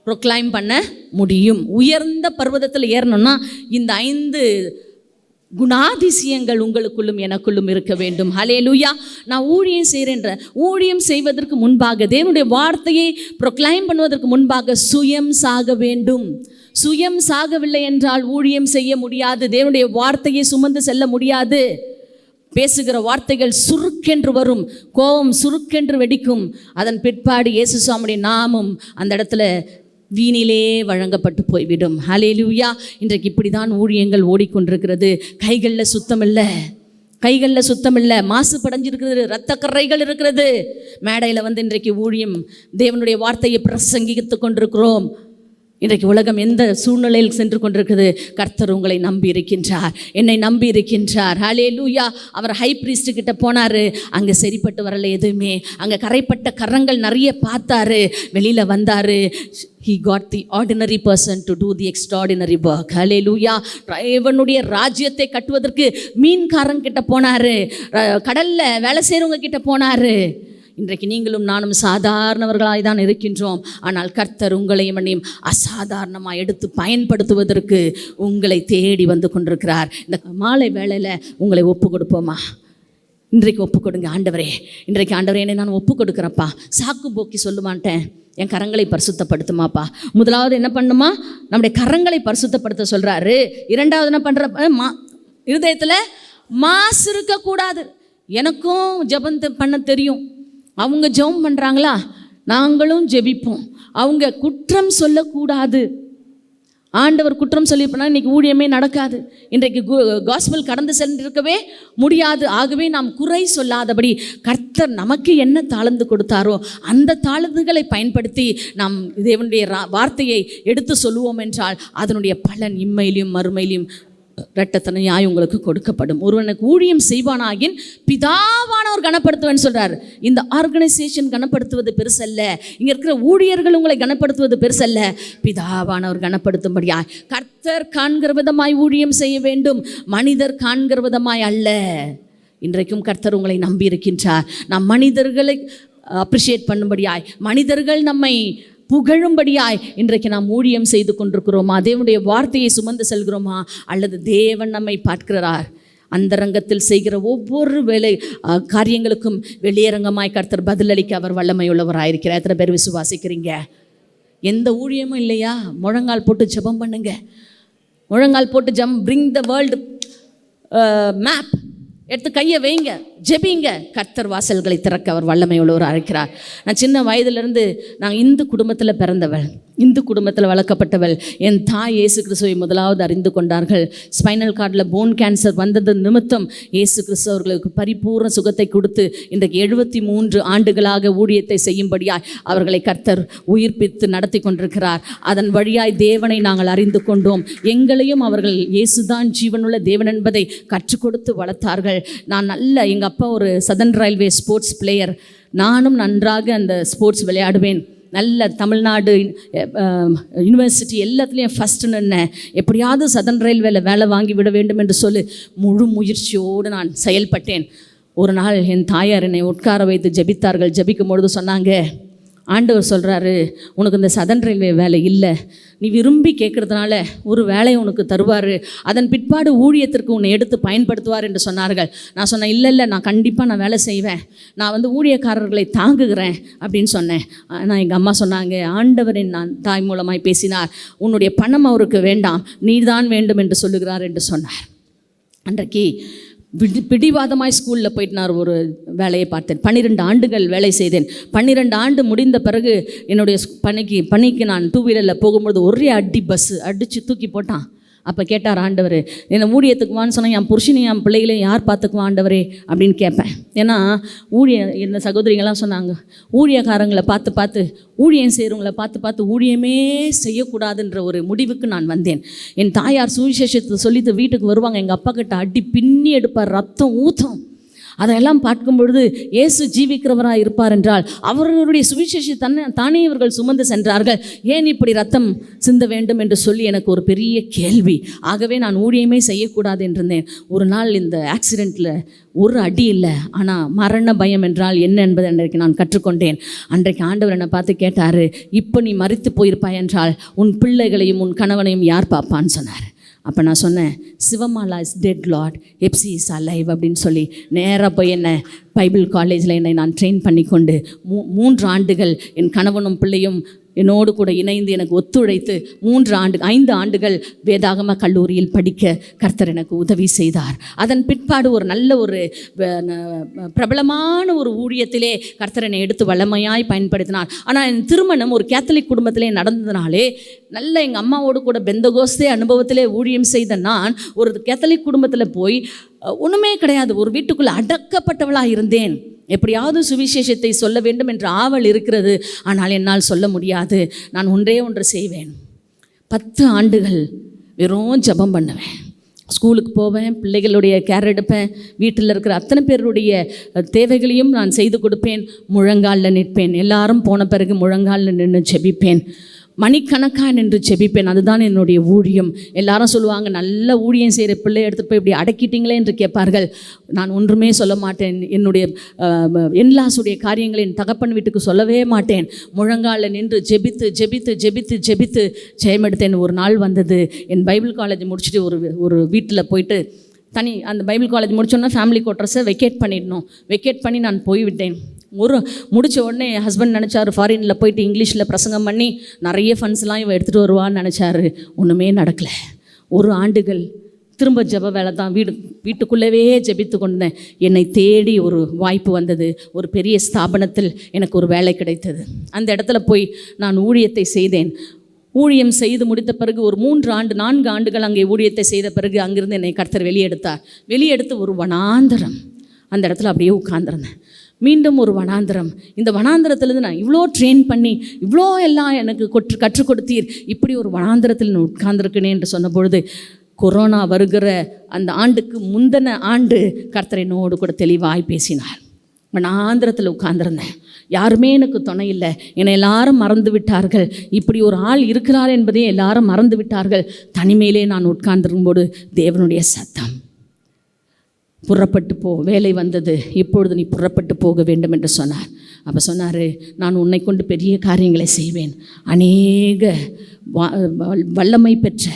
ப்ரொக்ளைம் பண்ண முடியும். உயர்ந்த பர்வதத்தில் ஏறணும்னா இந்த 5 குணாதிசயங்கள் உங்களுக்குள்ளும் எனக்குள்ளும் இருக்க வேண்டும். ஹல்லேலூயா. நான் ஊழியம் செய்கிறேன்ற ஊழியம் செய்வதற்கு முன்பாக, தேவனுடைய வார்த்தையை ப்ரொக்ளைம் பண்ணுவதற்கு முன்பாக சுயம் சாக வேண்டும். சுயம் சாகவில்லை என்றால் ஊழியம் செய்ய முடியாது. தேவனுடைய வார்த்தையை சுமந்து செல்ல முடியாது. பேசுகிற வார்த்தைகள் சுருக்கென்று வரும், கோபம் சுருக்கென்று வெடிக்கும். அதன் பிற்பாடு இயேசு சுவாமியுடைய நாமம் அந்த இடத்துல வீணிலே வழங்கப்பட்டு போய்விடும். ஹல்லேலூயா. இன்றைக்கு இப்படி தான் ஊழியங்கள் ஓடிக்கொண்டிருக்கிறது. கைகளில் சுத்தம் இல்லை, கைகளில் சுத்தம் இல்லை, மாசு படைஞ்சிருக்கிறது, இரத்த கரைகள் இருக்கிறது. மேடையில் வந்து இன்றைக்கு ஊழியம் தேவனுடைய வார்த்தையை பிரசங்கித்து கொண்டிருக்கிறோம். இன்றைக்கு உலகம் எந்த சூழ்நிலையில் சென்று கொண்டிருக்கிறது? கர்த்தர் உங்களை நம்பி இருக்கின்றார், என்னை நம்பி இருக்கின்றார். ஹல்லேலூயா. அவர் ஹை பிரீஸ்ட் கிட்ட போனார், அங்கே சரிப்பட்டு வரல எதுவுமே. அங்கே கரைப்பட்ட கரங்கள் நிறைய பார்த்தாரு, வெளியில் வந்தார். He got the ordinary person to do the extraordinary work. Hallelujah. இவனுடைய ராஜ்யத்தை கட்டுவதற்கு மீன்காரங்கிட்ட போனார், கடலில் வேலை செய்கிறவங்க கிட்ட போனார். இன்றைக்கு நீங்களும் நானும் சாதாரணவர்களாய் தான் இருக்கின்றோம். ஆனால் கர்த்தர் உங்களையும் என்னையும் அசாதாரணமாக எடுத்து பயன்படுத்துவதற்கு உங்களை தேடி வந்து கொண்டிருக்கிறார். இந்த மாலை வேளையில் உங்களை ஒப்பு கொடுப்போமா? இன்றைக்கு ஒப்பு கொடுங்க. ஆண்டவரே, இன்றைக்கு ஆண்டவரே என்னை நான் ஒப்பு கொடுக்குறேன்ப்பா. சாக்கு போக்கி சொல்ல மாட்டேன், என் கரங்களை பரிசுத்தப்படுத்துமாப்பா. முதலாவது என்ன பண்ணுமா? நம்முடைய கரங்களை பரிசுத்தப்படுத்த சொல்கிறாரு. இரண்டாவது என்ன பண்ணுற? இருதயத்தில் மாசு இருக்கக்கூடாது. எனக்கும் ஜெபம் பண்ண தெரியும், அவங்க ஜெபம் பண்ணுறாங்களா, நாங்களும் ஜெபிப்போம். அவங்க குற்றம் சொல்லக்கூடாது. ஆண்டவர் குற்றம் சொல்லியிருப்பனா இன்றைக்கி ஊழியமே நடக்காது. இன்றைக்கு காஸ்பல் கடந்து சென்றிருக்கவே முடியாது. ஆகவே நாம் குறை சொல்லாதபடி கர்த்தர் நமக்கு என்ன தாளந்து கொடுத்தாரோ அந்த தாளந்துகளை பயன்படுத்தி நாம் தேவனுடைய வார்த்தையை எடுத்து சொல்லுவோம் என்றால் அதனுடைய பலன் இம்மையிலும் மறுமையிலும் இரட்டத்தனையாய் உங்களுக்கு கொடுக்கப்படும். ஒருவனுக்கு ஊழியம் செய்வானாகின் பிதாவானவர் கனப்படுத்துவேன்னு சொல்றார். இந்த ஆர்கனைசேஷன் கனப்படுத்துவது பெருசல்ல, இங்க இருக்கிற ஊழியர்கள் உங்களை கனப்படுத்துவது பெருசல்ல, பிதாவானவர் கனப்படுத்தும்படியாய் கர்த்தர் காண்கிற விதமாய் ஊழியம் செய்ய வேண்டும், மனிதர் காண்கிற விதமாய் அல்ல. இன்றைக்கும் கர்த்தர் உங்களை நம்பி இருக்கின்றார். நாம் மனிதர்களை அப்ரிஷியேட் பண்ணும்படியாய், மனிதர்கள் நம்மை புகழும்படியாய் இன்றைக்கு நாம் ஊழியம் செய்து கொண்டிருக்கிறோமா? தேவனுடைய வார்த்தையை சுமந்து செல்கிறோமா? அல்லது தேவன் நம்மை பார்க்கிறார்? அந்தரங்கத்தில் செய்கிற ஒவ்வொரு வேலை காரியங்களுக்கும் வெளியரங்கமாய் கர்த்தர் பதிலளிக்க அவர் வல்லமையுள்ளவராயிருக்கிறார். எத்தனை பேர் விசுவாசிக்கிறீங்க? எந்த ஊழியமும் இல்லையா? முழங்கால் போட்டு ஜெபம் பண்ணுங்க. முழங்கால் போட்டு பிரிங் த வேர்ல்டு மேப். எடுத்து கையை வைங்க, ஜெபிங்க, கர்த்தர் வாசல்களை திறக்க அவர் வல்லமை உள்ளவர் அழைக்கிறார். நான் சின்ன வயதிலிருந்து நான் இந்து குடும்பத்தில் பிறந்தவள், இந்து குடும்பத்தில் வளர்க்கப்பட்டவள். என் தாய் இயேசு கிறிஸ்துவை முதலாவது அறிந்து கொண்டார்கள். ஸ்பைனல் கார்டில் போன் கேன்சர் வந்தது நிமித்தம் இயேசு கிறிஸ்து அவர்களுக்கு பரிபூர்ண சுகத்தை கொடுத்து இன்றைக்கு 73 ஆண்டுகளாக ஊழியத்தை செய்யும்படியாய் அவர்களை கர்த்தர் உயிர்ப்பித்து நடத்தி கொண்டிருக்கிறார். அதன் வழியாய் தேவனை நாங்கள் அறிந்து கொண்டோம். எங்களையும் அவர்கள் இயேசுதான் ஜீவனுள்ள தேவன் என்பதை கற்றுக் கொடுத்து வளர்த்தார்கள். நான் எங்கள் அப்பா ஒரு சதர்ன் ரயில்வே ஸ்போர்ட்ஸ் பிளேயர். நானும் நன்றாக அந்த ஸ்போர்ட்ஸ் விளையாடுவேன். நல்ல தமிழ்நாடு யூனிவர்சிட்டி எல்லாத்துலேயும் ஃபஸ்ட்டு நின்னேன். எப்படியாவது சதர்ன் ரயில்வேல வேலை வாங்கி விட வேண்டும் என்று சொல்லி முழு முயற்சியோடு நான் செயல்பட்டேன். ஒரு நாள் என் தாயார் என்னை உட்கார வைத்து ஜெபித்தார்கள். ஜெபிக்கும் பொழுது சொன்னாங்க, ஆண்டவர் சொல்கிறாரு, உனக்கு இந்த சதர்ன் ரயில்வே வேலை இல்லை, நீ விரும்பி கேட்குறதுனால ஒரு வேலையை உனக்கு தருவார், அதன் பிற்பாடு ஊழியத்திற்கு உன்னை எடுத்து பயன்படுத்துவார் என்று சொன்னார்கள். நான் சொன்னேன், இல்லை நான் கண்டிப்பாக வேலை செய்வேன், நான் ஊழியக்காரர்களை தாங்குகிறேன் அப்படின்னு சொன்னேன். ஆனால் எங்கள் அம்மா சொன்னாங்க, ஆண்டவரின் நான் தாய் மூலமாய் பேசினார், உன்னுடைய பணம் அவருக்கு வேண்டாம், நீ தான் வேண்டும் என்று சொல்லுகிறார் என்று சொன்னார். அன்றைக்கு பிடிவாதமாய் ஸ்கூலில் போயிட்டு நான் ஒரு வேலையை பார்த்தேன். 12 ஆண்டுகள் வேலை செய்தேன். 12 ஆண்டு முடிந்த பிறகு என்னுடைய பணிக்கு நான் 2 வீலரில் போகும்போது ஒரே பஸ்ஸு அடித்து தூக்கி போட்டான். அப்போ கேட்டார் ஆண்டவர், என்னை ஊழியத்துக்குவான்னு சொன்னால் என் புருஷனையும் என் பிள்ளைகளையும் யார் பார்த்துக்குவான் ஆண்டவரே அப்படின்னு கேட்பேன். ஏன்னா இந்த சகோதரிங்கெல்லாம் சொன்னாங்க, ஊழியக்காரங்களை பார்த்து ஊழியம் செய்கிறவங்களை பார்த்து ஊழியமே செய்யக்கூடாதுன்ற ஒரு முடிவுக்கு நான் வந்தேன். என் தாயார் சுவிசேஷத்தை சொல்லிட்டு வீட்டுக்கு வருவாங்க, எங்கள் அப்பா கிட்ட அடி பின்னி எடுப்பார், ரத்தம் ஊற்றும். அதையெல்லாம் பார்க்கும் பொழுது இயேசு ஜீவிக்கிறவராக இருப்பார் என்றால் அவர்களுடைய சுவிசேஷத்தை தானே இவர்கள் சுமந்து சென்றார்கள், ஏன் இப்படி ரத்தம் சிந்த வேண்டும் என்று சொல்லி எனக்கு ஒரு பெரிய கேள்வி. ஆகவே நான் ஊழியமே செய்யக்கூடாது என்றிருந்தேன். ஒரு நாள் இந்த ஆக்சிடெண்ட்டில் ஒரு அடி இல்லை, ஆனால் மரண பயம் என்றால் என்ன என்பதை அன்றைக்கு நான் கற்றுக்கொண்டேன். அன்றைக்கு ஆண்டவர் என்னை பார்த்து கேட்டார், இப்போ நீ மரித்து போயிருப்பாய் என்றால் உன் பிள்ளைகளையும் உன் கணவனையும் யார் பார்ப்பான்னு சொன்னார். அப்போ நான் சொன்னேன், Sivamala is dead lord, Epsi is alive அப்படின்னு சொல்லி நேராக போய் என்னை பைபிள் காலேஜில் என்னை நான் ட்ரெயின் பண்ணி கொண்டு 3 ஆண்டுகள் என் கணவனும் பிள்ளையும் என்னோடு கூட இணைந்து எனக்கு ஒத்துழைத்து 5 ஆண்டுகள் வேதாகம கல்லூரியில் படிக்க கர்த்தர் எனக்கு உதவி செய்தார். அதன் பிற்பாடு ஒரு நல்ல ஒரு பிரபலமான ஒரு ஊழியத்திலே கர்த்தர் என்னை எடுத்து வல்லமையாய் பயன்படுத்தினார். ஆனால் என் திருமணம் ஒரு கேத்தலிக் குடும்பத்திலே நடந்ததுனாலே நல்ல எங்கள் அம்மாவோடு கூட பெந்தகோஸ்தே அனுபவத்திலே ஊழியம் செய்த நான் ஒரு கேத்தலிக் குடும்பத்தில் போய் ஒன்றுமே கிடையாது, ஒரு வீட்டுக்குள்ளே அடக்கப்பட்டவளாக இருந்தேன். எப்படியாவது சுவிசேஷத்தை சொல்ல வேண்டும் என்ற ஆவல் இருக்கிறது, ஆனால் என்னால் சொல்ல முடியாது. நான் ஒன்றே ஒன்று செய்வேன், 10 ஆண்டுகள் வெறும் ஜெபம் பண்ணுவேன். ஸ்கூலுக்கு போவேன், பிள்ளைகளுடைய கேர் எடுப்பேன், வீட்டில் இருக்கிற அத்தனை பேருடைய தேவைகளையும் நான் செய்து கொடுப்பேன், முழங்காலில் நிற்பேன். எல்லாரும் போன பிறகு முழங்காலில் நின்று ஜெபிப்பேன், மணிக்கணக்காக நின்று ஜெபிப்பேன். அதுதான் என்னுடைய ஊழியம். எல்லாரும் சொல்லுவாங்க, நல்ல ஊழியம் செய்கிற பிள்ளை எடுத்து போய் இப்படி அடக்கிட்டீங்களே என்று கேட்பார்கள். நான் ஒன்றுமே சொல்ல மாட்டேன். என்னுடைய என்லாஸுடைய காரியங்களை என் தகப்பன் வீட்டுக்கு சொல்லவே மாட்டேன். முழங்காலில் நின்று ஜெபித்து ஜெபித்து ஜெபித்து ஜெபித்து ஜெயமெடுத்தேன். ஒரு நாள் வந்தது, என் பைபிள் காலேஜ் முடிச்சுட்டு ஒரு வீட்டில் போயிட்டு அந்த பைபிள் காலேஜ் முடிச்சோன்னா ஃபேமிலி குவார்ட்டர்ஸை வெக்கேட் பண்ணி நான் போய்விட்டேன். முடித்த உடனே என் ஹஸ்பண்ட் நினச்சார், ஃபாரினில் போயிட்டு இங்கிலீஷில் பிரசங்கம் பண்ணி நிறைய ஃபண்ட்ஸ்லாம் இவன் எடுத்துகிட்டு வருவான்னு நினச்சாரு. ஒன்றுமே நடக்கலை. 1 ஆண்டுகள் திரும்ப ஜெப வேலை தான். வீட்டுக்குள்ளவே ஜெபித்து கொண்டேன். என்னை தேடி ஒரு வாய்ப்பு வந்தது. ஒரு பெரிய ஸ்தாபனத்தில் எனக்கு ஒரு வேலை கிடைத்தது. அந்த இடத்துல போய் நான் ஊழியத்தை செய்தேன். ஊழியம் செய்து முடித்த பிறகு ஒரு 4 ஆண்டுகள் அங்கே ஊழியத்தை செய்த பிறகு அங்கிருந்து என்னை கர்த்தர் வெளியெடுத்து ஒரு வனாந்தரம், அந்த இடத்துல அப்படியே உட்கார்ந்துருந்தேன். மீண்டும் ஒரு வனாந்தரம். இந்த வனாந்தரத்துலேருந்து நான் இவ்வளோ ட்ரெயின் பண்ணி இவ்வளோ எல்லாம் எனக்கு கற்றுக் கொடுத்தீர், இப்படி ஒரு வனாந்தரத்தில் நான் உட்கார்ந்துருக்கேனே என்று சொன்ன பொழுது, கொரோனா வருகிற அந்த ஆண்டுக்கு முந்தின ஆண்டு கர்த்தர் என்னோடு கூட தெளிவாய் பேசினார். வனாந்தரத்தில் உட்கார்ந்துருந்தேன். யாருமே எனக்கு துணை இல்லை. என்னை எல்லாரும் மறந்து விட்டார்கள். இப்படி ஒரு ஆள் இருக்கிறார் என்பதே எல்லாரும் மறந்து விட்டார்கள். தனிமையிலே நான் உட்கார்ந்திருக்கும்போது தேவனுடைய சத்தம், புறப்பட்டு போ, வேலை வந்தது, இப்பொழுது நீ புறப்பட்டு போக வேண்டும் என்று சொன்னார். அப்போ சொன்னார், நான் உன்னை கொண்டு பெரிய காரியங்களை செய்வேன், அநேக வல்லமை பெற்ற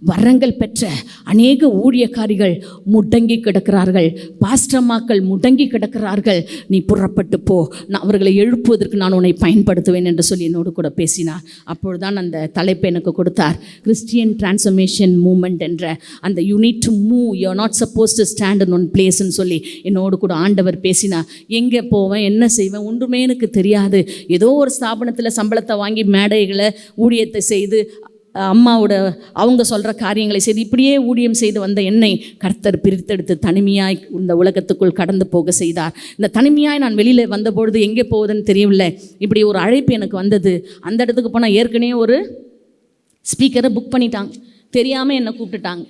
வரங்கள் பெற்ற அநேக ஊழியக்காரிகள் முடங்கி கிடக்கிறார்கள், பாஸ்டர்மாக்கள் முடங்கி கிடக்கிறார்கள். நீ புறப்பட்டு போ, நான் அவர்களை எழுப்புவதற்கு நான் உன்னை பயன்படுத்துவேன் என்று சொல்லி என்னோடு கூட பேசினார். அப்பொழுதுதான் அந்த தலைப்பை எனக்கு கொடுத்தார், கிறிஸ்டியன் டிரான்ஸ்ஃபர்மேஷன் மூமெண்ட் என்ற அந்த you need to move, you are not suppose to stand in one பிளேஸ்ன்னு சொல்லி என்னோடு கூட ஆண்டவர் பேசினார். எங்கே போவேன், என்ன செய்வேன் ஒன்றுமே எனக்கு தெரியாது. ஏதோ ஒரு ஸ்தாபனத்தில் சம்பளத்தை வாங்கி மேடைகளை ஊழியத்தை செய்து அம்மாவோட அவங்க சொல்கிற காரியங்களை செய்து இப்படியே ஊழியம் செய்து வந்த என்னை கர்த்தர் பிரித்தெடுத்து தனிமையாய் இந்த உலகத்துக்குள் கடந்து போக செய்தார். இந்த தனிமையாய் நான் வெளியில் வந்தபொழுது எங்கே போவதுன்னு தெரியவில்லை. இப்படி ஒரு அழைப்பு எனக்கு வந்தது. அந்த இடத்துக்கு போனால் ஏற்கனவே ஒரு ஸ்பீக்கரை புக் பண்ணிட்டாங்க, தெரியாமல் என்னை கூப்பிட்டுட்டாங்க.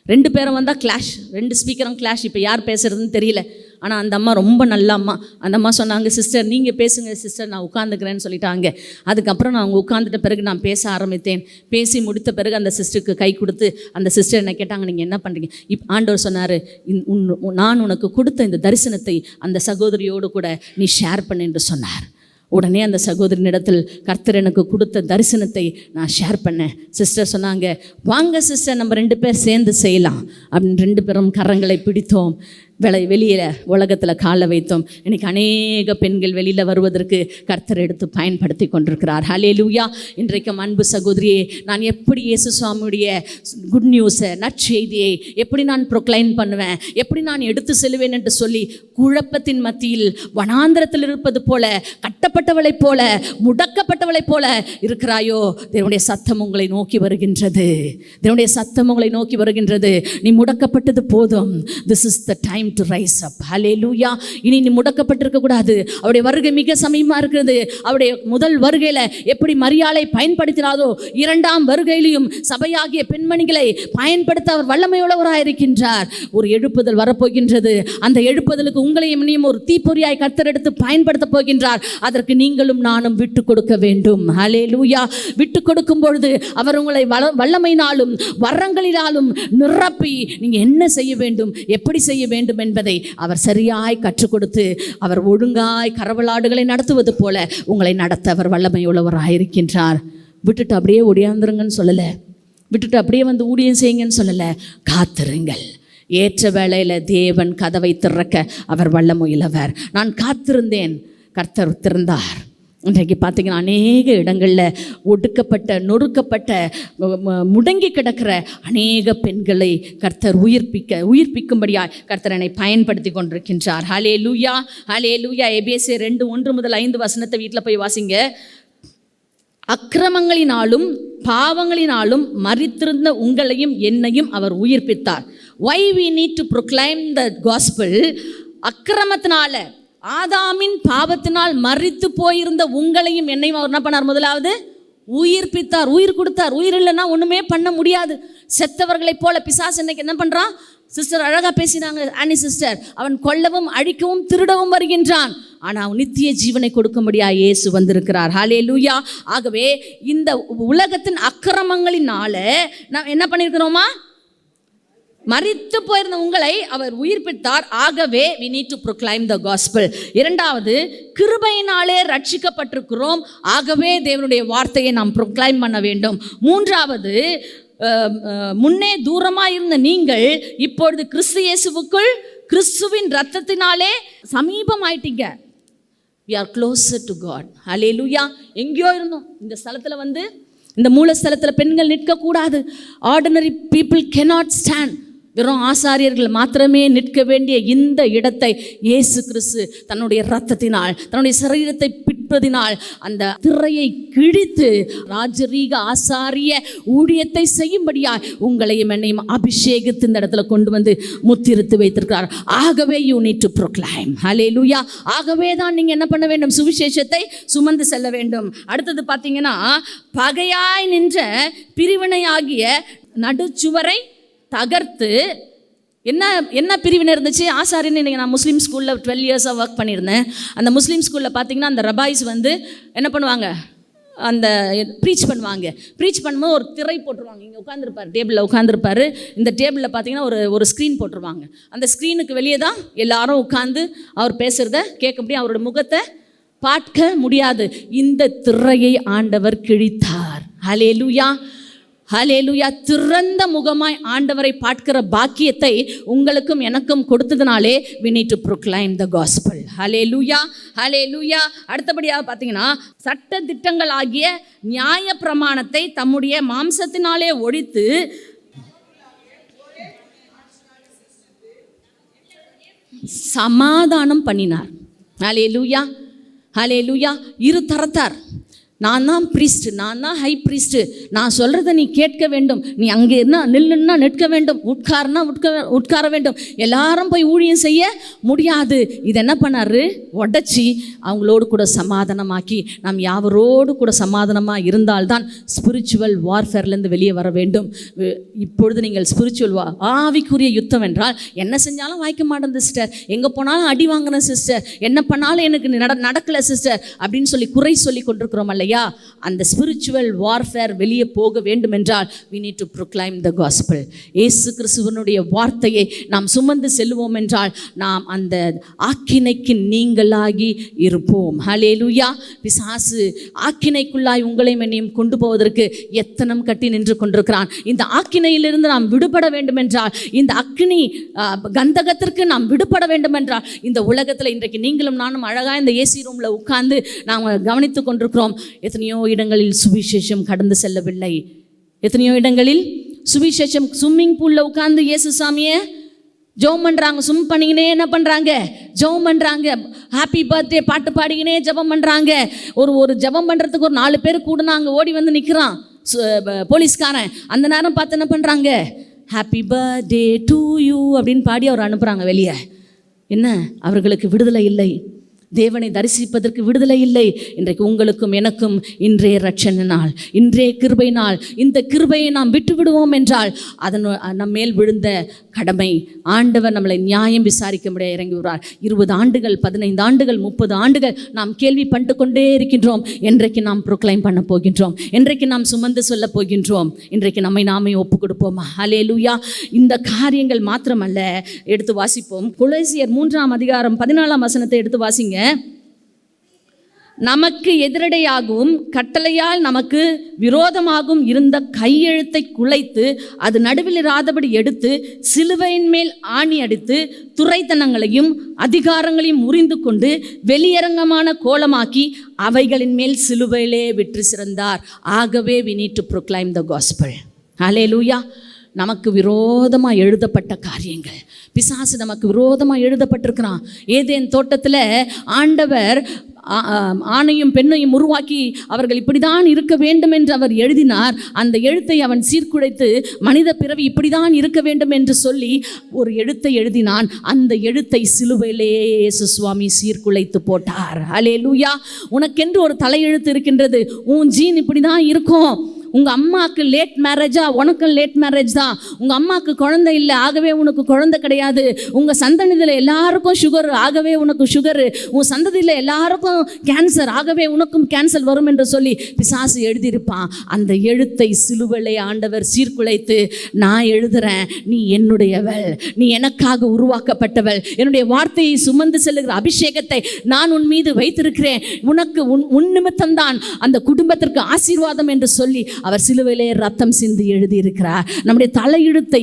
2 பேரும் வந்தால் கிளாஷ், 2 ஸ்பீக்கரும் கிளாஷ். இப்போ யார் பேசுகிறதுன்னு தெரியல. ஆனால் அந்த அம்மா ரொம்ப நல்ல அம்மா. அந்த அம்மா சொன்னாங்க, சிஸ்டர் நீங்கள் பேசுங்க சிஸ்டர், நான் உட்காந்துக்கிறேன்னு சொல்லிட்டாங்க. அதுக்கப்புறம் நான் அவங்க உட்காந்துட்ட பிறகு நான் பேச ஆரம்பித்தேன். பேசி முடித்த பிறகு அந்த சிஸ்டருக்கு கை கொடுத்து அந்த சிஸ்டர் என்ன கேட்டாங்க, நீங்கள் என்ன பண்ணுறீங்க? ஆண்டவர் சொன்னார், நான் உனக்கு கொடுத்த இந்த தரிசனத்தை அந்த சகோதரியோடு கூட நீ ஷேர் பண்ணு என்று சொன்னார். உடனே அந்த சகோதரனிடத்தில் கர்த்தர் எனக்கு கொடுத்த தரிசனத்தை நான் ஷேர் பண்ணேன். சிஸ்டர் சொன்னாங்க, வாங்க சிஸ்டர் நம்ம 2 பேர் சேர்ந்து செய்யலாம் அப்படின்னு 2 பேரும் கரங்களை பிடித்தோம். வெளியில் உலகத்தில் காலை வைத்தோம். இன்றைக்கி அநேக பெண்கள் வெளியில் வருவதற்கு கர்த்தர் எடுத்து பயன்படுத்தி கொண்டிருக்கிறார். ஹல்லேலூயா. இன்றைக்கும் அன்பு சகோதரியே, நான் எப்படி இயேசு சுவாமியுடைய குட் நியூஸை, நற்செய்தியை எப்படி நான் ப்ரொக்ளைம் பண்ணுவேன், எப்படி நான் எடுத்து செல்வேன் என்று சொல்லி குழப்பத்தின் மத்தியில் வனாந்திரத்தில் இருப்பது போல, கட்டப்பட்டவளைப் போல, முடக்கப்பட்டவளைப் போல இருக்கிறாயோ? தேவனுடைய சத்தம் உங்களை நோக்கி வருகின்றது. தேவனுடைய சத்தம் உங்களை நோக்கி வருகின்றது. நீ முடக்கப்பட்டது போதும். This is the time to rise up. Hallelujah. இனி நீ முடக்கப்பட்டிருக்க கூடாது. அவருடைய வருகை மிக சமீபமா இருக்கிறது. அவருடைய முதல் வருகையில எப்படி மரியாளை பயன்படுத்தினாரோ, 2ஆம் வருகையிலும் சபையாகிய பெண்மணிகளை பயன்படுத்த அவர் வல்லமையுள்ளவராக இருக்கின்றார். ஒரு எழுப்புதல் வரப்போகின்றது. அந்த எழுப்புதலுக்கு உங்களையும் நீயும் ஒரு தீப்பொறியாய் கர்த்தர் எடுத்து பயன்படுத்த போகின்றார். அதற்கு நீங்களும் நானும் விட்டு கொடுக்க வேண்டும். ஹல்லேலூயா. விட்டு கொடுக்கும் பொழுது அவர் உங்களை வல்லமையினாலும் வரங்களினாலும் நிரப்பி நீங்க என்ன செய்ய வேண்டும், எப்படி செய்ய வேண்டும் என்பதை அவர் சரியாய் கற்றுக் கொடுத்து அவர் ஒழுங்காய் கரவலாடுகளை நடத்துவது போல உங்களை நடத்த அவர் வல்லமையுள்ளவராக இருக்கின்றார். விட்டுட்டு அப்படியே ஒடியாந்துருங்கன்னு சொல்லலை, விட்டுட்டு அப்படியே வந்து ஊழியம் செய்யுங்கன்னு சொல்லலை. காத்திருங்கள். ஏற்ற வேளையில் தேவன் கதவை திறக்க அவர் வல்லமையுள்ளவர். நான் காத்திருந்தேன், கர்த்தர் திறந்தார். இன்றைக்கு பார்த்தீங்கன்னா அநேக இடங்களில் ஒடுக்கப்பட்ட, நொறுக்கப்பட்ட, முடங்கி கிடக்கிற அநேக பெண்களை கர்த்தர் உயிர்ப்பிக்கும்படியாக கர்த்தர் என்னை பயன்படுத்தி கொண்டிருக்கின்றார். ஹல்லேலூயா, ஹல்லேலூயா. எபேசியர் 2:1-5 வீட்டில் போய் வாசிங்க. அக்கிரமங்களினாலும் பாவங்களினாலும் மரித்திருந்த உங்களையும் என்னையும் அவர் உயிர்ப்பித்தார். Why we need to proclaim the gospel? அக்கிரமத்தினால, ஆதாமின் பாவத்தினால் மரித்து போயிருந்த உங்களையும் என்னையும் அவர் என்ன பண்ணார்? முதலாவது உயிர்ப்பித்தார், உயிர் கொடுத்தார். உயிர் இல்லைன்னா ஒன்றுமே பண்ண முடியாது. செத்தவர்களைப் போல பிசாசு இன்னைக்கு என்ன பண்ணுறான்? சிஸ்டர் அழகாக பேசினாங்க, ஆனி சிஸ்டர். அவன் கொல்லவும் அழிக்கவும் திருடவும் வருகின்றான். ஆனால் அவன் நித்திய ஜீவனை கொடுக்கும்படியா இயேசு வந்திருக்கிறார். ஹல்லேலூயா. ஆகவே இந்த உலகத்தின் அக்கிரமங்களினால நாம் என்ன பண்ணியிருக்கிறோமா? மரித்து போயிருந்த உங்களை அவர் உயிர்ப்பித்தார். ஆகவே we need to proclaim the gospel. 2வது, கிருபையினாலே ரட்சிக்கப்பட்டிருக்கிறோம். ஆகவே தேவனுடைய வார்த்தையை நாம் proclaim பண்ண வேண்டும். 3வது, முன்னே தூரமாக இருந்த நீங்கள் இப்பொழுது கிறிஸ்து இயேசுவுக்குள் கிறிஸ்துவின் இரத்தத்தினாலே சமீபமாயிட்டீங்க. we are closer to God. ஹல்லேலூயா. எங்கேயோ இருந்தோம், இந்த ஸ்தலத்தில் வந்து இந்த மூலஸ்தலத்தில் பெண்கள் நிற்கக்கூடாது. Ordinary people cannot stand. வெறும் ஆசாரியர்கள் மாத்திரமே நிற்க வேண்டிய இந்த இடத்தை இயேசு கிறிஸ்து தன்னுடைய இரத்தத்தினால், தன்னுடைய சரீரத்தை பிற்பதினால் அந்த திரையை கிழித்து ராஜரீக ஆசாரிய ஊழியத்தை செய்யும்படியாய் உங்களையும் என்னையும் அபிஷேகித்து இந்த இடத்துல கொண்டு வந்து முத்திருத்து வைத்திருக்கிறார். ஆகவே யூ நீட் டு ப்ரொக்ளைம். ஹல்லேலூயா. ஆகவே தான் நீங்கள் என்ன பண்ண வேண்டும்? சுவிசேஷத்தை சுமந்து செல்ல வேண்டும். அடுத்தது பார்த்தீங்கன்னா, பகையாய் நின்ற பிரிவினையாகிய நடுச்சுவரை தகர்த்து, என்ன பிரிவினை இருந்துச்சு? ஆசாரியன்னு. இன்றைக்கி நான் முஸ்லீம் ஸ்கூலில் 12 இயர்ஸாக ஒர்க் பண்ணியிருந்தேன். அந்த முஸ்லீம் ஸ்கூலில் பார்த்திங்கன்னா அந்த ரபாய்ஸ் வந்து என்ன பண்ணுவாங்க? அந்த ப்ரீச் பண்ணுவாங்க. ப்ரீச் பண்ணும்போது ஒரு திரை போட்டுருவாங்க. இங்கே உட்காந்துருப்பார், டேபிளில் உட்காந்துருப்பார். இந்த டேபிளில் பார்த்தீங்கன்னா ஒரு ஸ்க்ரீன் போட்டுருவாங்க. அந்த ஸ்க்ரீனுக்கு வெளியே தான் எல்லாரும் உட்காந்து அவர் பேசுகிறத கேட்க முடியும். அவரோட முகத்தை பார்க்க முடியாது. இந்த திரையை ஆண்டவர் கிழித்தார். ஹல்லேலூயா. ஹல்லேலூயா. திறந்த முகமாய் ஆண்டவரை பார்க்கிற பாக்கியத்தை உங்களுக்கும் எனக்கும் கொடுத்ததுனாலே we need to proclaim the gospel. ஹல்லேலூயா, ஹல்லேலூயா. அடுத்தபடியாக பார்த்தீங்கன்னா, சட்ட திட்டங்கள் ஆகிய நியாய பிரமாணத்தை தம்முடைய மாம்சத்தினாலே ஒழித்து சமாதானம் பண்ணினார். ஹல்லேலூயா, ஹல்லேலூயா. இரு தரத்தார். நான் தான் ப்ரீஸ்ட், நான் தான் ஹை ப்ரீஸ்ட்டு, நான் சொல்கிறத நீ கேட்க வேண்டும், நீ அங்கே என்ன நில்லுன்னா நிற்க வேண்டும், உட்காரனா உட்கார வேண்டும், எல்லாரும் போய் ஊழியம் செய்ய முடியாது. இது என்ன பண்ணார்? உடச்சி அவங்களோடு கூட சமாதானமாக்கி, நாம் யாவரோடு கூட சமாதானமாக இருந்தால்தான் ஸ்பிரிச்சுவல் வார்ஃபேர்லேருந்து வெளியே வர வேண்டும். இப்பொழுது நீங்கள் ஸ்பிரிச்சுவல் ஆவிக்குரிய யுத்தம் என்றால் என்ன செஞ்சாலும் வாய்க்க மாட்டேன் சிஸ்டர், எங்கே போனாலும் அடி வாங்கினேன் சிஸ்டர், என்ன பண்ணாலும் எனக்கு நடக்கலை சிஸ்டர் அப்படின்னு சொல்லி குறை சொல்லி கொண்டிருக்கிறோம் அல்லையா? அந்த ஸ்பிரிச்சுவல் வார்ஃபேர் வெளியே போக வேண்டும் என்றால் we need to proclaim the gospel. இயேசு கிறிஸ்துவினுடைய வார்த்தையை நாம் சுமந்து செல்வோம் என்றால் நாம் அந்த ஆக்கினைக்கு நீங்களாகி இருப்போம். ஹல்லேலூயா. பிசாசு ஆக்கினைக்குள்ளாய் உங்களையும் என்னையும் கொண்டு போவதற்கு எத்தனம் கட்டி நின்று கொண்டிருக்கிறான். இந்த ஆக்கினையிலிருந்து நாம் விடுபட வேண்டும் என்றால், இந்த அக்கினி கந்தகத்திற்கு நாம் விடுபட வேண்டும் என்றால், இந்த உலகத்தில் இன்றைக்கு நீங்களும் நானும் அழகாக இந்த ஏசி ரூமில் உட்கார்ந்து நாம் கவனித்து கொண்டிருக்கிறோம். எத்தனையோ இடங்களில் சுவிசேஷம் கடந்து செல்லவில்லை. எத்தனையோ இடங்களில் சுவிசேஷம் ஸ்விம்மிங் பூலில் உட்கார்ந்து இயேசு சாமியை ஜெபம் பண்ணுறாங்க. ஸ்விம் பண்ணிக்கினே என்ன பண்ணுறாங்க? ஜெபம் பண்ணுறாங்க. ஹாப்பி பர்த்டே பாட்டு பாடிக்கினே ஜெபம் பண்ணுறாங்க. ஒரு ஜெபம் பண்ணுறதுக்கு ஒரு 4 பேர் கூடுனாங்க. ஓடி வந்து நிற்கிறான் போலீஸ்காரன். அந்த நேரம் பார்த்து என்ன பண்ணுறாங்க? ஹாப்பி பர்த்டே டு யூ அப்படின்னு பாடி அவர் அனுப்புகிறாங்க வெளியே. என்ன? அவர்களுக்கு விடுதலை இல்லை, தேவனை தரிசிப்பதற்கு விடுதலை இல்லை. இன்றைக்கு உங்களுக்கும் எனக்கும் இன்றைய ரட்சணை நாள், இன்றைய கிருபை நாள். இந்த கிருபையை நாம் விட்டு விடுவோம் என்றால் அதன் நம் மேல் விழுந்த கடமை, ஆண்டவர் நம்மளை நியாயம் விசாரிக்க முடியாது இறங்கி வருவார். 20 ஆண்டுகள், 15 ஆண்டுகள், 30 ஆண்டுகள் நாம் கேள்வி பண்ணிட்டு கொண்டே இருக்கின்றோம். என்றைக்கு நாம் ப்ரொக்ளைம் பண்ண போகின்றோம்? என்றைக்கு நாம் சுமந்து சொல்ல போகின்றோம்? இன்றைக்கு நம்மை நாமே ஒப்பு கொடுப்போமா? ஹல்லேலூயா. இந்த காரியங்கள் மாத்திரமல்ல, எடுத்து வாசிப்போம். கொலோசியர் 3ஆம் அதிகாரம் 14ஆம் வசனத்தை எடுத்து வாசிங்க. நமக்கு எதிரடையாகவும் கட்டளையால் நமக்கு விரோதமாகவும் இருந்த கையெழுத்தை குலைத்து அது நடுவில் இராதபடி எடுத்து சிலுவையின் மேல் ஆணி அடித்து துரைத்தனங்களையும் அதிகாரங்களையும் முறிந்து கொண்டு வெளியரங்கமான கோலமாக்கி அவைகளின் மேல் சிலுவையிலே விற்று சிறந்தார். ஆகவே we need to proclaim the gospel. ஹல்லேலூயா. நமக்கு விரோதமாக எழுதப்பட்ட காரியங்கள், பிசாசு நமக்கு விரோதமாக எழுதப்பட்டிருக்கிறான். ஏதேன் தோட்டத்தில் ஆண்டவர் ஆணையும் பெண்ணையும் உருவாக்கி அவர்கள் இப்படிதான் இருக்க வேண்டும் என்று அவர் எழுதினார். அந்த எழுத்தை அவன் சீர்குலைத்து மனித பிறவி இப்படிதான் இருக்க வேண்டும் என்று சொல்லி ஒரு எழுத்தை எழுதினான். அந்த எழுத்தை சிலுவையிலே இயேசு சுவாமி சீர்குலைத்து போட்டார். ஹல்லேலூயா. உனக்கென்று ஒரு தலையெழுத்து இருக்கின்றது. உன் ஜீன் இப்படி தான் இருக்கும். உங்கள் அம்மாவுக்கு லேட் மேரேஜா? உனக்கும் லேட் மேரேஜ் தான். உங்கள் அம்மாவுக்கு குழந்தை இல்லை, ஆகவே உனக்கு குழந்தை கிடையாது. உங்கள் சந்ததியில் எல்லாருக்கும் சுகர், ஆகவே உனக்கு சுகரு. உன் சந்ததியில் எல்லாருக்கும் கேன்சர், ஆகவே உனக்கும் கேன்சர் வரும் என்று சொல்லி பிசாசு எழுதியிருப்பான். அந்த எழுத்தை சிலுவையிலே ஆண்டவர் சீர்குலைத்து, நான் எழுதுகிறேன், நீ என்னுடையவள், நீ எனக்காக உருவாக்கப்பட்டவள், என்னுடைய வார்த்தையை சுமந்து செல்லுகிற அபிஷேகத்தை நான் உன் மீது வைத்திருக்கிறேன், உனக்கு உன் நிமித்தம்தான் அந்த குடும்பத்திற்கு ஆசீர்வாதம் என்று சொல்லி அவர் சிலுவையிலே ரத்தம் சிந்தி எழுதியிருக்கிறார். நம்முடைய தலையெழுத்தை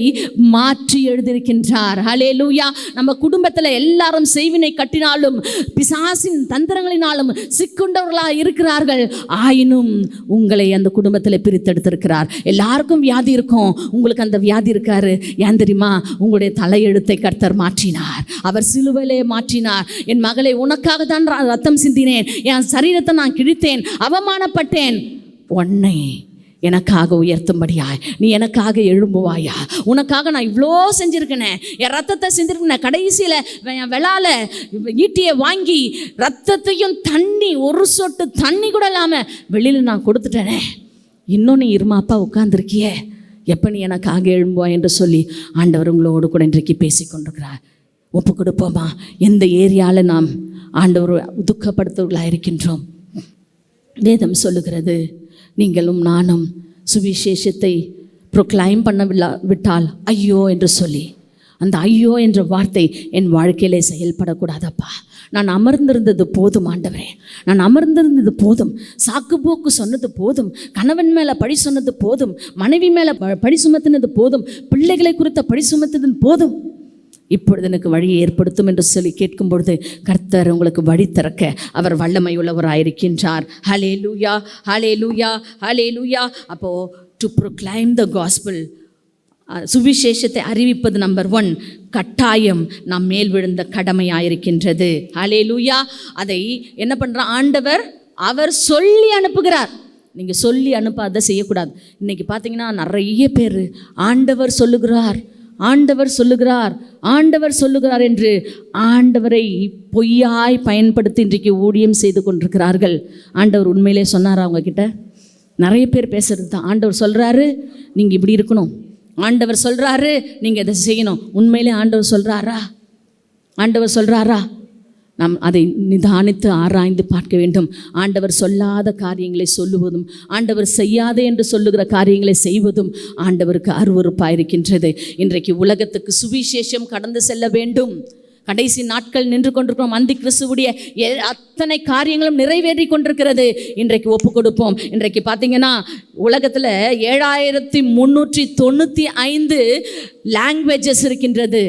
மாற்றி எழுதியிருக்கின்றார். ஹல்லேலூயா. நம்ம குடும்பத்தில் எல்லாரும் செய்வினை கட்டினாலும் பிசாசின் தந்திரங்களினாலும் சிக்குண்டவர்களாக இருக்கிறார்கள். ஆயினும் உங்களை அந்த குடும்பத்தில் பிரித்தெடுத்திருக்கிறார். எல்லாருக்கும் வியாதி இருக்கும், உங்களுக்கு அந்த வியாதி இருக்காரு. ஏன் தெரியுமா? உங்களுடைய தலையெழுத்தை கர்த்தர் மாற்றினார். அவர் சிலுவையிலே மாற்றினார். என் மகளை, உனக்காக தான் ரத்தம் சிந்தினேன், என் சரீரத்தை நான் கிழித்தேன், அவமானப்பட்டேன், உன்னை எனக்காக உயர்த்தும்படியாய் நீ எனக்காக எழும்புவாயா? உனக்காக நான் இவ்வளோ செஞ்சுருக்கேனே, என் ரத்தத்தை செஞ்சுருக்கேன். கடைசியில் என் வெளால ஈட்டியை வாங்கி ரத்தத்தையும் தண்ணி, ஒரு சொட்டு தண்ணி கூட இல்லாமல் வெளியில் நான் கொடுத்துட்டேனே, இன்னும் நீ இருமாப்பா உட்கார்ந்துருக்கியே, எப்போ நீ எனக்காக எழும்புவா என்று சொல்லி ஆண்டவர் உங்களோடு கூட இன்றைக்கு பேசி கொண்டிருக்கிறார். ஒப்பு கொடுப்போமா? எந்த ஏரியாவில் நாம் ஆண்டவர் துக்கப்படுத்துவர்களாக இருக்கின்றோம்? வேதம் சொல்லுகிறது, நீங்களும் நானும் சுவிசேஷத்தை ப்ரொக்ளைம் பண்ண விட்டால் ஐயோ என்று சொல்லி அந்த ஐயோ என்ற வார்த்தை என் வாழ்க்கையிலே செயல்படக்கூடாதப்பா. நான் அமர்ந்திருந்தது போதும் ஆண்டவரே, நான் அமர்ந்திருந்தது போதும். சாக்கு போக்கு சொன்னது போதும், கணவன் மேலே பழி சொன்னது போதும், மனைவி மேலே பழி சுமத்தினது போதும், பிள்ளைகளை குறித்த பழி சுமத்தினது போதும். இப்பொழுது எனக்கு வழியை ஏற்படுத்தும் என்று சொல்லி கேட்கும் பொழுது கர்த்தர் உங்களுக்கு வழி திறக்க அவர் வல்லமை உள்ளவராயிருக்கின்றார். ஹல்லேலூயா, ஹல்லேலூயா, ஹல்லேலூயா. அப்போது டு ப்ரொக்ளைம் த காஸ்பல், சுவிசேஷத்தை அறிவிப்பது நம்பர் 1 கட்டாயம் நாம் மேல் விழுந்த கடமையாயிருக்கின்றது. ஹல்லேலூயா. அதை என்ன பண்ணுறார் ஆண்டவர்? அவர் சொல்லி அனுப்புகிறார். நீங்கள் சொல்லி அனுப்பாத செய்யக்கூடாது. இன்றைக்கி பார்த்தீங்கன்னா நிறைய பேர் ஆண்டவர் சொல்லுகிறார், ஆண்டவர் சொல்லுகிறார், ஆண்டவர் சொல்லுகிறார் என்று ஆண்டவரை பொய்யாய் பயன்படுத்தி இன்றைக்கு ஊழியம் செய்து கொண்டிருக்கிறார்கள். ஆண்டவர் உண்மையிலே சொன்னார் அவங்கக்கிட்ட? நிறைய பேர் பேசுகிறது தான். ஆண்டவர் சொல்கிறாரு நீங்கள் இப்படி இருக்கணும், ஆண்டவர் சொல்கிறாரு நீங்கள் இதை செய்யணும். உண்மையிலே ஆண்டவர் சொல்கிறாரா? ஆண்டவர் சொல்கிறாரா? நாம் அதை நிதானித்து ஆராய்ந்து பார்க்க வேண்டும். ஆண்டவர் சொல்லாத காரியங்களை சொல்லுவதும், ஆண்டவர் செய்யாதே என்று சொல்லுகிற காரியங்களை செய்வதும் ஆண்டவருக்கு அருவருப்பாக இருக்கின்றது. இன்றைக்கு உலகத்துக்கு சுவிசேஷம் கடந்து செல்ல வேண்டும். கடைசி நாட்கள் நின்று கொண்டிருக்கிறோம். அந்தி கிறிஸ்துவுடைய அத்தனை காரியங்களும் நிறைவேறி கொண்டிருக்கிறது. இன்றைக்கு ஒப்பு கொடுப்போம். இன்றைக்கு பார்த்தீங்கன்னா உலகத்தில் 7395 லாங்குவேஜஸ் இருக்கின்றது.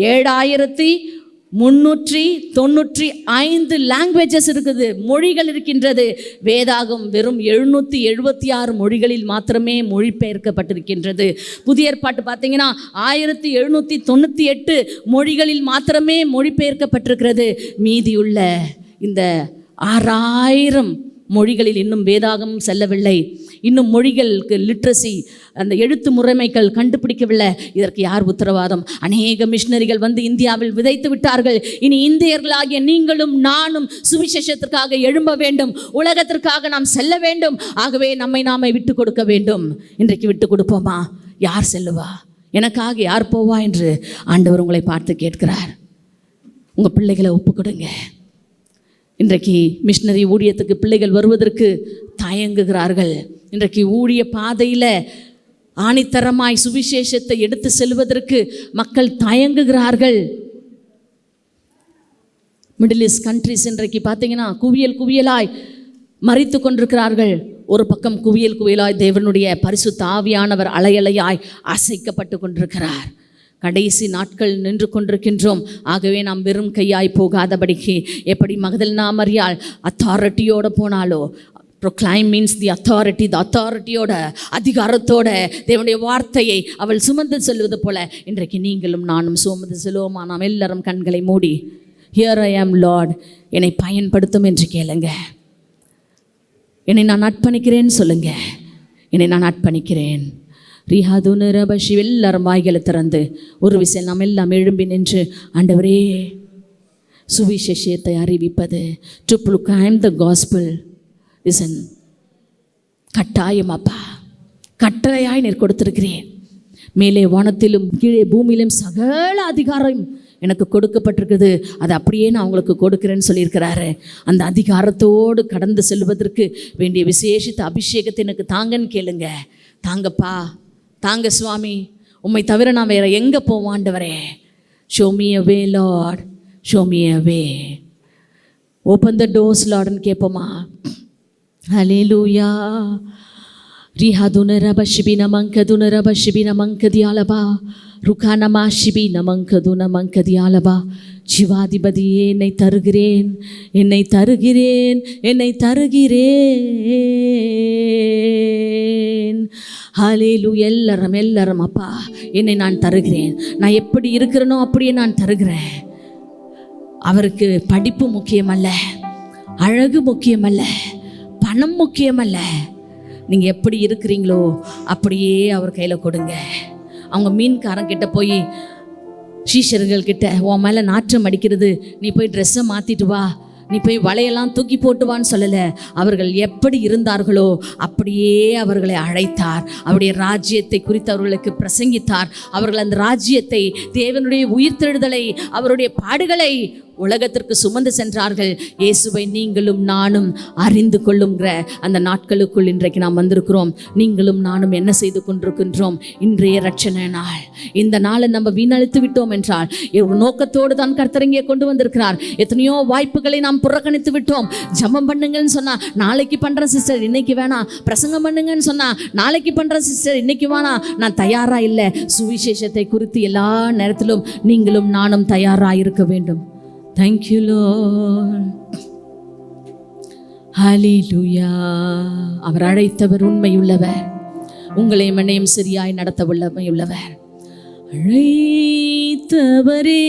7395 லாங்குவேஜஸ் இருக்குது, மொழிகள் இருக்கின்றது. வேதாகம் வெறும் 776 மொழிகளில் மாத்திரமே மொழிபெயர்க்கப்பட்டிருக்கின்றது. புதிய ஏற்பாட்டு பார்த்தீங்கன்னா 1798 மொழிகளில் மாத்திரமே மொழிபெயர்க்கப்பட்டிருக்கிறது. மீதியுள்ள இந்த 6000 மொழிகளில் இன்னும் வேதாகம் செல்லவில்லை. இன்னும் மொழிகளுக்கு லிட்ரசி, அந்த எழுத்து முறைமைகள் கண்டுபிடிக்கவில்லை. இதற்கு யார் உத்தரவாதம்? அநேக மிஷனரிகள் வந்து இந்தியாவில் விதைத்து விட்டார்கள். இனி இந்தியர்களாகிய நீங்களும் நானும் சுவிசேஷத்திற்காக எழும்ப வேண்டும், உலகத்திற்காக நாம் செல்ல வேண்டும். ஆகவே நம்மை நாமே விட்டு கொடுக்க வேண்டும். இன்றைக்கு விட்டு கொடுப்போமா? யார் செல்லுவா? எனக்காக யார் போவா என்று ஆண்டவர் உங்களை பார்த்து கேட்கிறார். உங்கள் பிள்ளைகளை ஒப்பு கொடுங்க. இன்றைக்கு மிஷனரி ஊழியத்துக்கு பிள்ளைகள் வருவதற்கு தயங்குகிறார்கள். இன்றைக்கு ஊழிய பாதையில் ஆணித்தரமாய் சுவிசேஷத்தை எடுத்து செல்வதற்கு மக்கள் தயங்குகிறார்கள். மிடில் ஈஸ்ட் கண்ட்ரிஸ் இன்றைக்கு பார்த்தீங்கன்னா குவியல் குவியலாய் மறித்து கொண்டிருக்கிறார்கள். ஒரு பக்கம் குவியல் குவியலாய் தேவனுடைய பரிசுத்த ஆவியானவர் அலையலையாய் அசைக்கப்பட்டு கொண்டிருக்கிறார். கடைசி நாட்கள் நின்று கொண்டிருக்கின்றோம். ஆகவே நாம் வெறும் கையாய் போகாதபடிக்கு, எப்படி மகதலேனா மரியாள் அத்தாரிட்டியோடு போனாலோ, ப்ரொக்ளைம் மீன்ஸ் தி அத்தாரிட்டி, அத்தாரிட்டியோட அதிகாரத்தோட தேவனுடைய வார்த்தையை அவள் சுமந்து செல்வது போல இன்றைக்கு நீங்களும் நானும் சுமந்து செல்வோமா? நாம் எல்லாரும் கண்களை மூடி ஹியர் ஐ ஆம் லார்ட், என்னை பயன்படுத்தும் என்று கேளுங்க. என்னை நான் அர்ப்பணிக்கிறேன்னு சொல்லுங்க. என்னை நான் அர்ப்பணிக்கிறேன். ரீஹாதுனரபஷி எல்லாரும் வாய்களை திறந்து ஒரு விஷயம் நாம் எல்லாம் எழும்பி நின்று, ஆண்டவரே சுவிசேஷத்தை அறிவிப்பது, to proclaim the gospel listen, கட்டாயம் அப்பா, கட்டளையாய் நீர் கொடுத்திருக்கிறேன். மேலே வானத்திலும் கீழே பூமியிலும் சகல அதிகாரம் எனக்கு கொடுக்கப்பட்டிருக்குது, அதை அப்படியே நான் அவங்களுக்கு கொடுக்குறேன்னு சொல்லியிருக்கிறாரு. அந்த அதிகாரத்தோடு கடந்து செல்வதற்கு வேண்டிய விசேஷித்த அபிஷேகத்தை எனக்கு தாங்கன்னு கேளுங்க. தாங்கப்பா, தாங்க சுவாமி, உம்மை தவிர நான் வேற எங்கே போவாண்டவரே? Show me a way lord, show me a way, open the doors லார்ட்னு கேட்போமா? ஹல்லேலூயா. ரிஹதுனரப ஷிபின மங்கதுனரப ஷிபின மங்கதியாலபா ருகானமா ஷிபின மங்கதுன மங்கதியாலபா. ஜீவாதிபதியே என்னை தருகிறேன், என்னை தருகிறேன், என்னை தருகிறேன். ஹல்லேலூயா. எல்லாரும் அப்பா என்னை நான் தருகிறேன். நான் எப்படி இருக்கிறேனோ அப்படியே நான் தருகிறேன். அவருக்கு படிப்பு முக்கியமல்ல, அழகு முக்கியமல்ல, பணம் முக்கியமல்ல. நீங்கள் எப்படி இருக்கிறீங்களோ அப்படியே அவர் கையில் கொடுங்க. அவங்க மீன்காரங்கிட்ட போய் சீஷர்கள்கிட்ட உன் மேலே நாற்றம் அடிக்கிறது, நீ போய் ட்ரெஸ்ஸை மாற்றிட்டு வா, நீ போய் வலையெல்லாம் தூக்கி போட்டுவான்னு சொல்லலை. அவர்கள் எப்படி இருந்தார்களோ அப்படியே அவர்களை அழைத்தார். அவருடைய ராஜ்யத்தை குறித்து அவர்களுக்கு பிரசங்கித்தார். அவர்கள் அந்த ராஜ்யத்தை, தேவனுடைய உயிர்த்தெழுதலை, அவருடைய பாடுகளை உலகத்திற்கு சுமந்து சென்றார்கள். இயேசுவை நீங்களும் நானும் அறிந்து கொள்ளுங்கிற அந்த நாட்களுக்குள் இன்றைக்கு நாம் வந்திருக்கிறோம். நீங்களும் நானும் என்ன செய்து கொண்டிருக்கின்றோம்? இன்றைய ரட்சணை நாள். இந்த நாளை நம்ம வீணழித்து விட்டோம் என்றால், நோக்கத்தோடு தான் கர்த்தர் இங்கே கொண்டு வந்திருக்கிறார். எத்தனையோ வாய்ப்புகளை நாம் புறக்கணித்து விட்டோம். ஜெபம் பண்ணுங்கன்னு சொன்னா நாளைக்கு பண்றேன் சிஸ்டர், இன்னைக்கு வேணாம். பிரசங்கம் பண்ணுங்கன்னு சொன்னா நாளைக்கு பண்றேன் சிஸ்டர், இன்னைக்கு வேணாம், நான் தயாரா இல்லை. சுவிசேஷத்தை குறித்து எல்லா நேரத்திலும் நீங்களும் நானும் தயாராக இருக்க வேண்டும். Thank you Lord. Hallelujah. அவர் அழைத்தவர் உண்மையுள்ளவர், உங்களை மன்னையும் சரியாய் நடத்த உண்மையுள்ளவர். அழைத்தவரே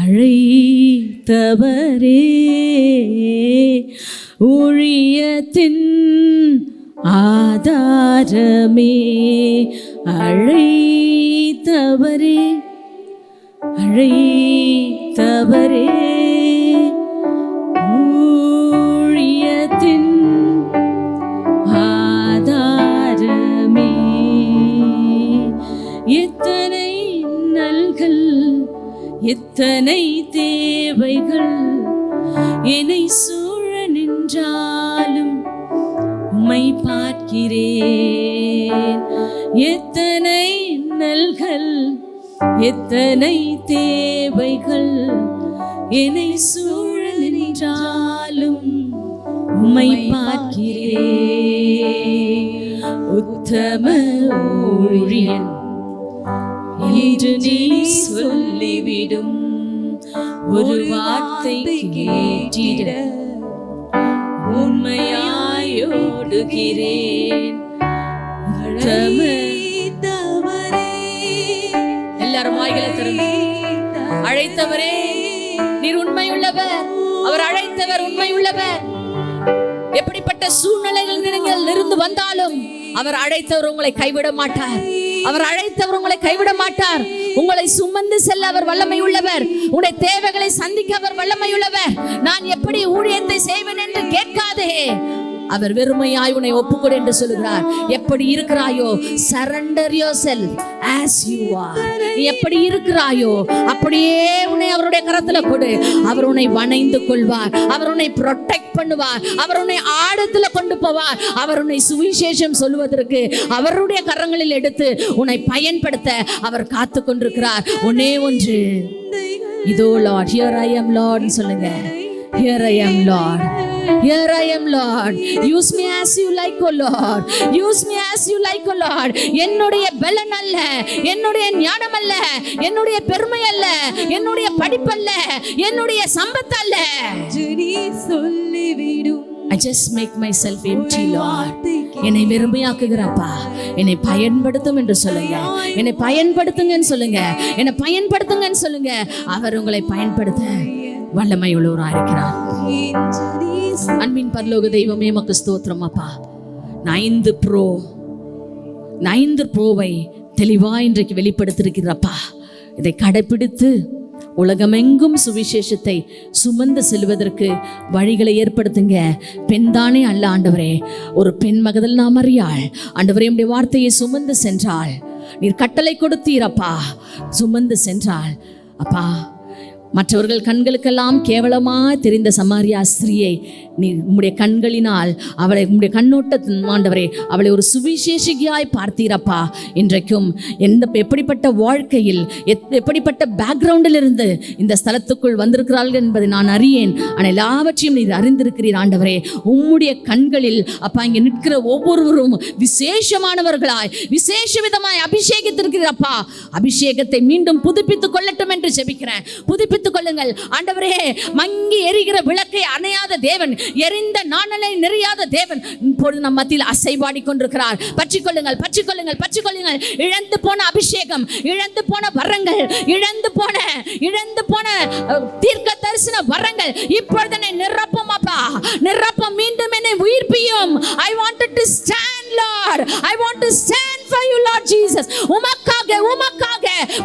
அழைத்தவரே ஊழியத்தின் ஆதாரமே. அழைத்தவரே அழைத்தவரே ஊழியத்தின் ஆதாரமே. எத்தனை இன்னல்கள், எத்தனை தேவைகள் என்னை சூழ நின்றாலும் உம்மை பார்க்கிறேன். எத்தனை இன்னல்கள், எத்தனை தேவைகள் என்னை சூழ நின்றாலும் உம்மை பார்க்கிறேன். உத்தம ஊழியன் என்று நீ சொல்லிவிடும் ஒரு வார்த்தை கேட்டிட உண்மையாயோடுகிறேன். எல்லாரும் வாய்களை திறந்து, அழைத்தவரே நீர் உண்மையுள்ளவர். அவர் அழைத்தவர் உண்மையுள்ளவர். எப்படிப்பட்ட சூழ்நிலைகள் நீங்கள் இருந்து வந்தாலும் அவர் அழைத்தவர் உங்களை கைவிட மாட்டார். அவர் அழைத்தவர் உங்களை கைவிட மாட்டார். உங்களை சுமந்து செல்ல அவர் வல்லமை உள்ளவர். உங்களுடைய தேவைகளை சந்திக்க அவர் வல்லமை உள்ளவர். நான் எப்படி ஊழியத்தை செய்வேன் என்று கேட்காதே, அவர் வெறுமையாய் உன்னை ஒப்புக்கொடு என்று சொல்லுகிறார். எப்படி இருக்கிறாயோ surrender yourself as you are. நீ எப்படி இருக்கிறாயோ அப்படியே உன்னை அவருடைய கரத்துல கொடு. அவர் உன்னை வணைந்து கொள்வார். அவர் உன்னை ப்ரொடெக்ட் பண்ணுவார். அவர் உன்னை ஆழத்துல கொண்டு போவார். அவர் உன்னை சுவிசேஷம் சொல்வதற்கு அவருடைய கரங்களில் எடுத்து உன்னை பயன்படுத்த அவர் காத்து கொண்டிருக்கிறார். ஒன்னே ஒன்று, இதோ Lord, here I am Lord சொல்லுங்க. Here I am Lord. Here I am Lord. Use me as you like, oh Lord. Use me as you like, oh Lord. என்னுடைய பலன் அல்ல, என்னுடைய ஞானம் அல்ல, என்னுடைய பெருமை அல்ல, என்னுடைய படிப்பல்ல, என்னுடைய சம்பத்து அல்ல. I just make myself empty Lord. என்னை வெறுமையாக்குகிறப்பா, என்னை பயன்படுத்தும் என்று சொல்லுங்க. என்னை பயன்படுத்துங்கன்னு சொல்லுங்க. என்னை பயன்படுத்துங்கன்னு சொல்லுங்க. அவர் உங்களை பயன்படுத்த வல்லமை உள்ளவராக இருக்கிறார். அன்பின் பரலோக தெய்வமே உமக்கு ஸ்தோத்திரம் அப்பா. 9 ப்ரோவை தெளிவா இன்றைக்கு வெளிப்படுத்திருக்கிறப்பா. இதை கடைபிடித்து உலகமெங்கும் சுவிசேஷத்தை சுமந்து செல்வதற்கு வழிகளை ஏற்படுத்துங்க. பெண் தானே அல்ல ஆண்டவரே, ஒரு பெண் மகதல் நாம் அறியாள் ஆண்டவரே. உம்முடைய வார்த்தையை சுமந்து சென்றாள். நீர் கட்டளை கொடுத்தீரப்பா, சுமந்து சென்றாள் அப்பா. மற்றவர்கள் கண்களுக்கெல்லாம் கேவலமா தெரிந்த சமாரியா ஸ்திரியை நீ உம்முடைய கண்களினால் அவளை உம்முடைய கண்ணோட்டத்தின் ஆண்டவரே அவளை ஒரு சுவிசேஷியாய் பார்த்தீரப்பா. இன்றைக்கும் எப்படிப்பட்ட வாழ்க்கையில் எப்படிப்பட்ட பேக்ரவுண்டில் இருந்து இந்த ஸ்தலத்துக்குள் வந்திருக்கிறார்கள் என்பதை நான் அறியேன். ஆனால் எல்லாவற்றையும் நீர் அறிந்திருக்கிறீர் ஆண்டவரே. உம்முடைய கண்களில் அப்பா இங்கே நிற்கிற ஒவ்வொருவரும் விசேஷமானவர்களாய் விசேஷ விதமாய் அபிஷேகித்திருக்கிறப்பா. அபிஷேகத்தை மீண்டும் புதுப்பித்துக் கொள்ளட்டும் என்று ஜெபிக்கிறேன். புதுப்பித்துக் கொள்ளுங்கள் ஆண்டவரே. மங்கி எரிகிற விளக்கை அணையாத தேவன், எரிந்த நாணலை நிறையாத தேவன் இப்பொழுது நம் மத்தியில் அசைவாடி கொண்டிருக்கிறார். பற்றிக்கொள்ளுங்கள், பற்றிக்கொள்ளுங்கள், பற்றிக்கொள்ளுங்கள். இழந்து போன அபிஷேகம், இழந்து போன வரங்கள், இழந்து போன தீர்க்க தரிசன வரங்கள் இப்பொழுது என்னை நிரப்பும் அப்பா, நிரப்பும். மீண்டும் என்னை உயிர்ப்பியும். I wanted to stand Lord. I want to stand for you Lord Jesus. உமக்காக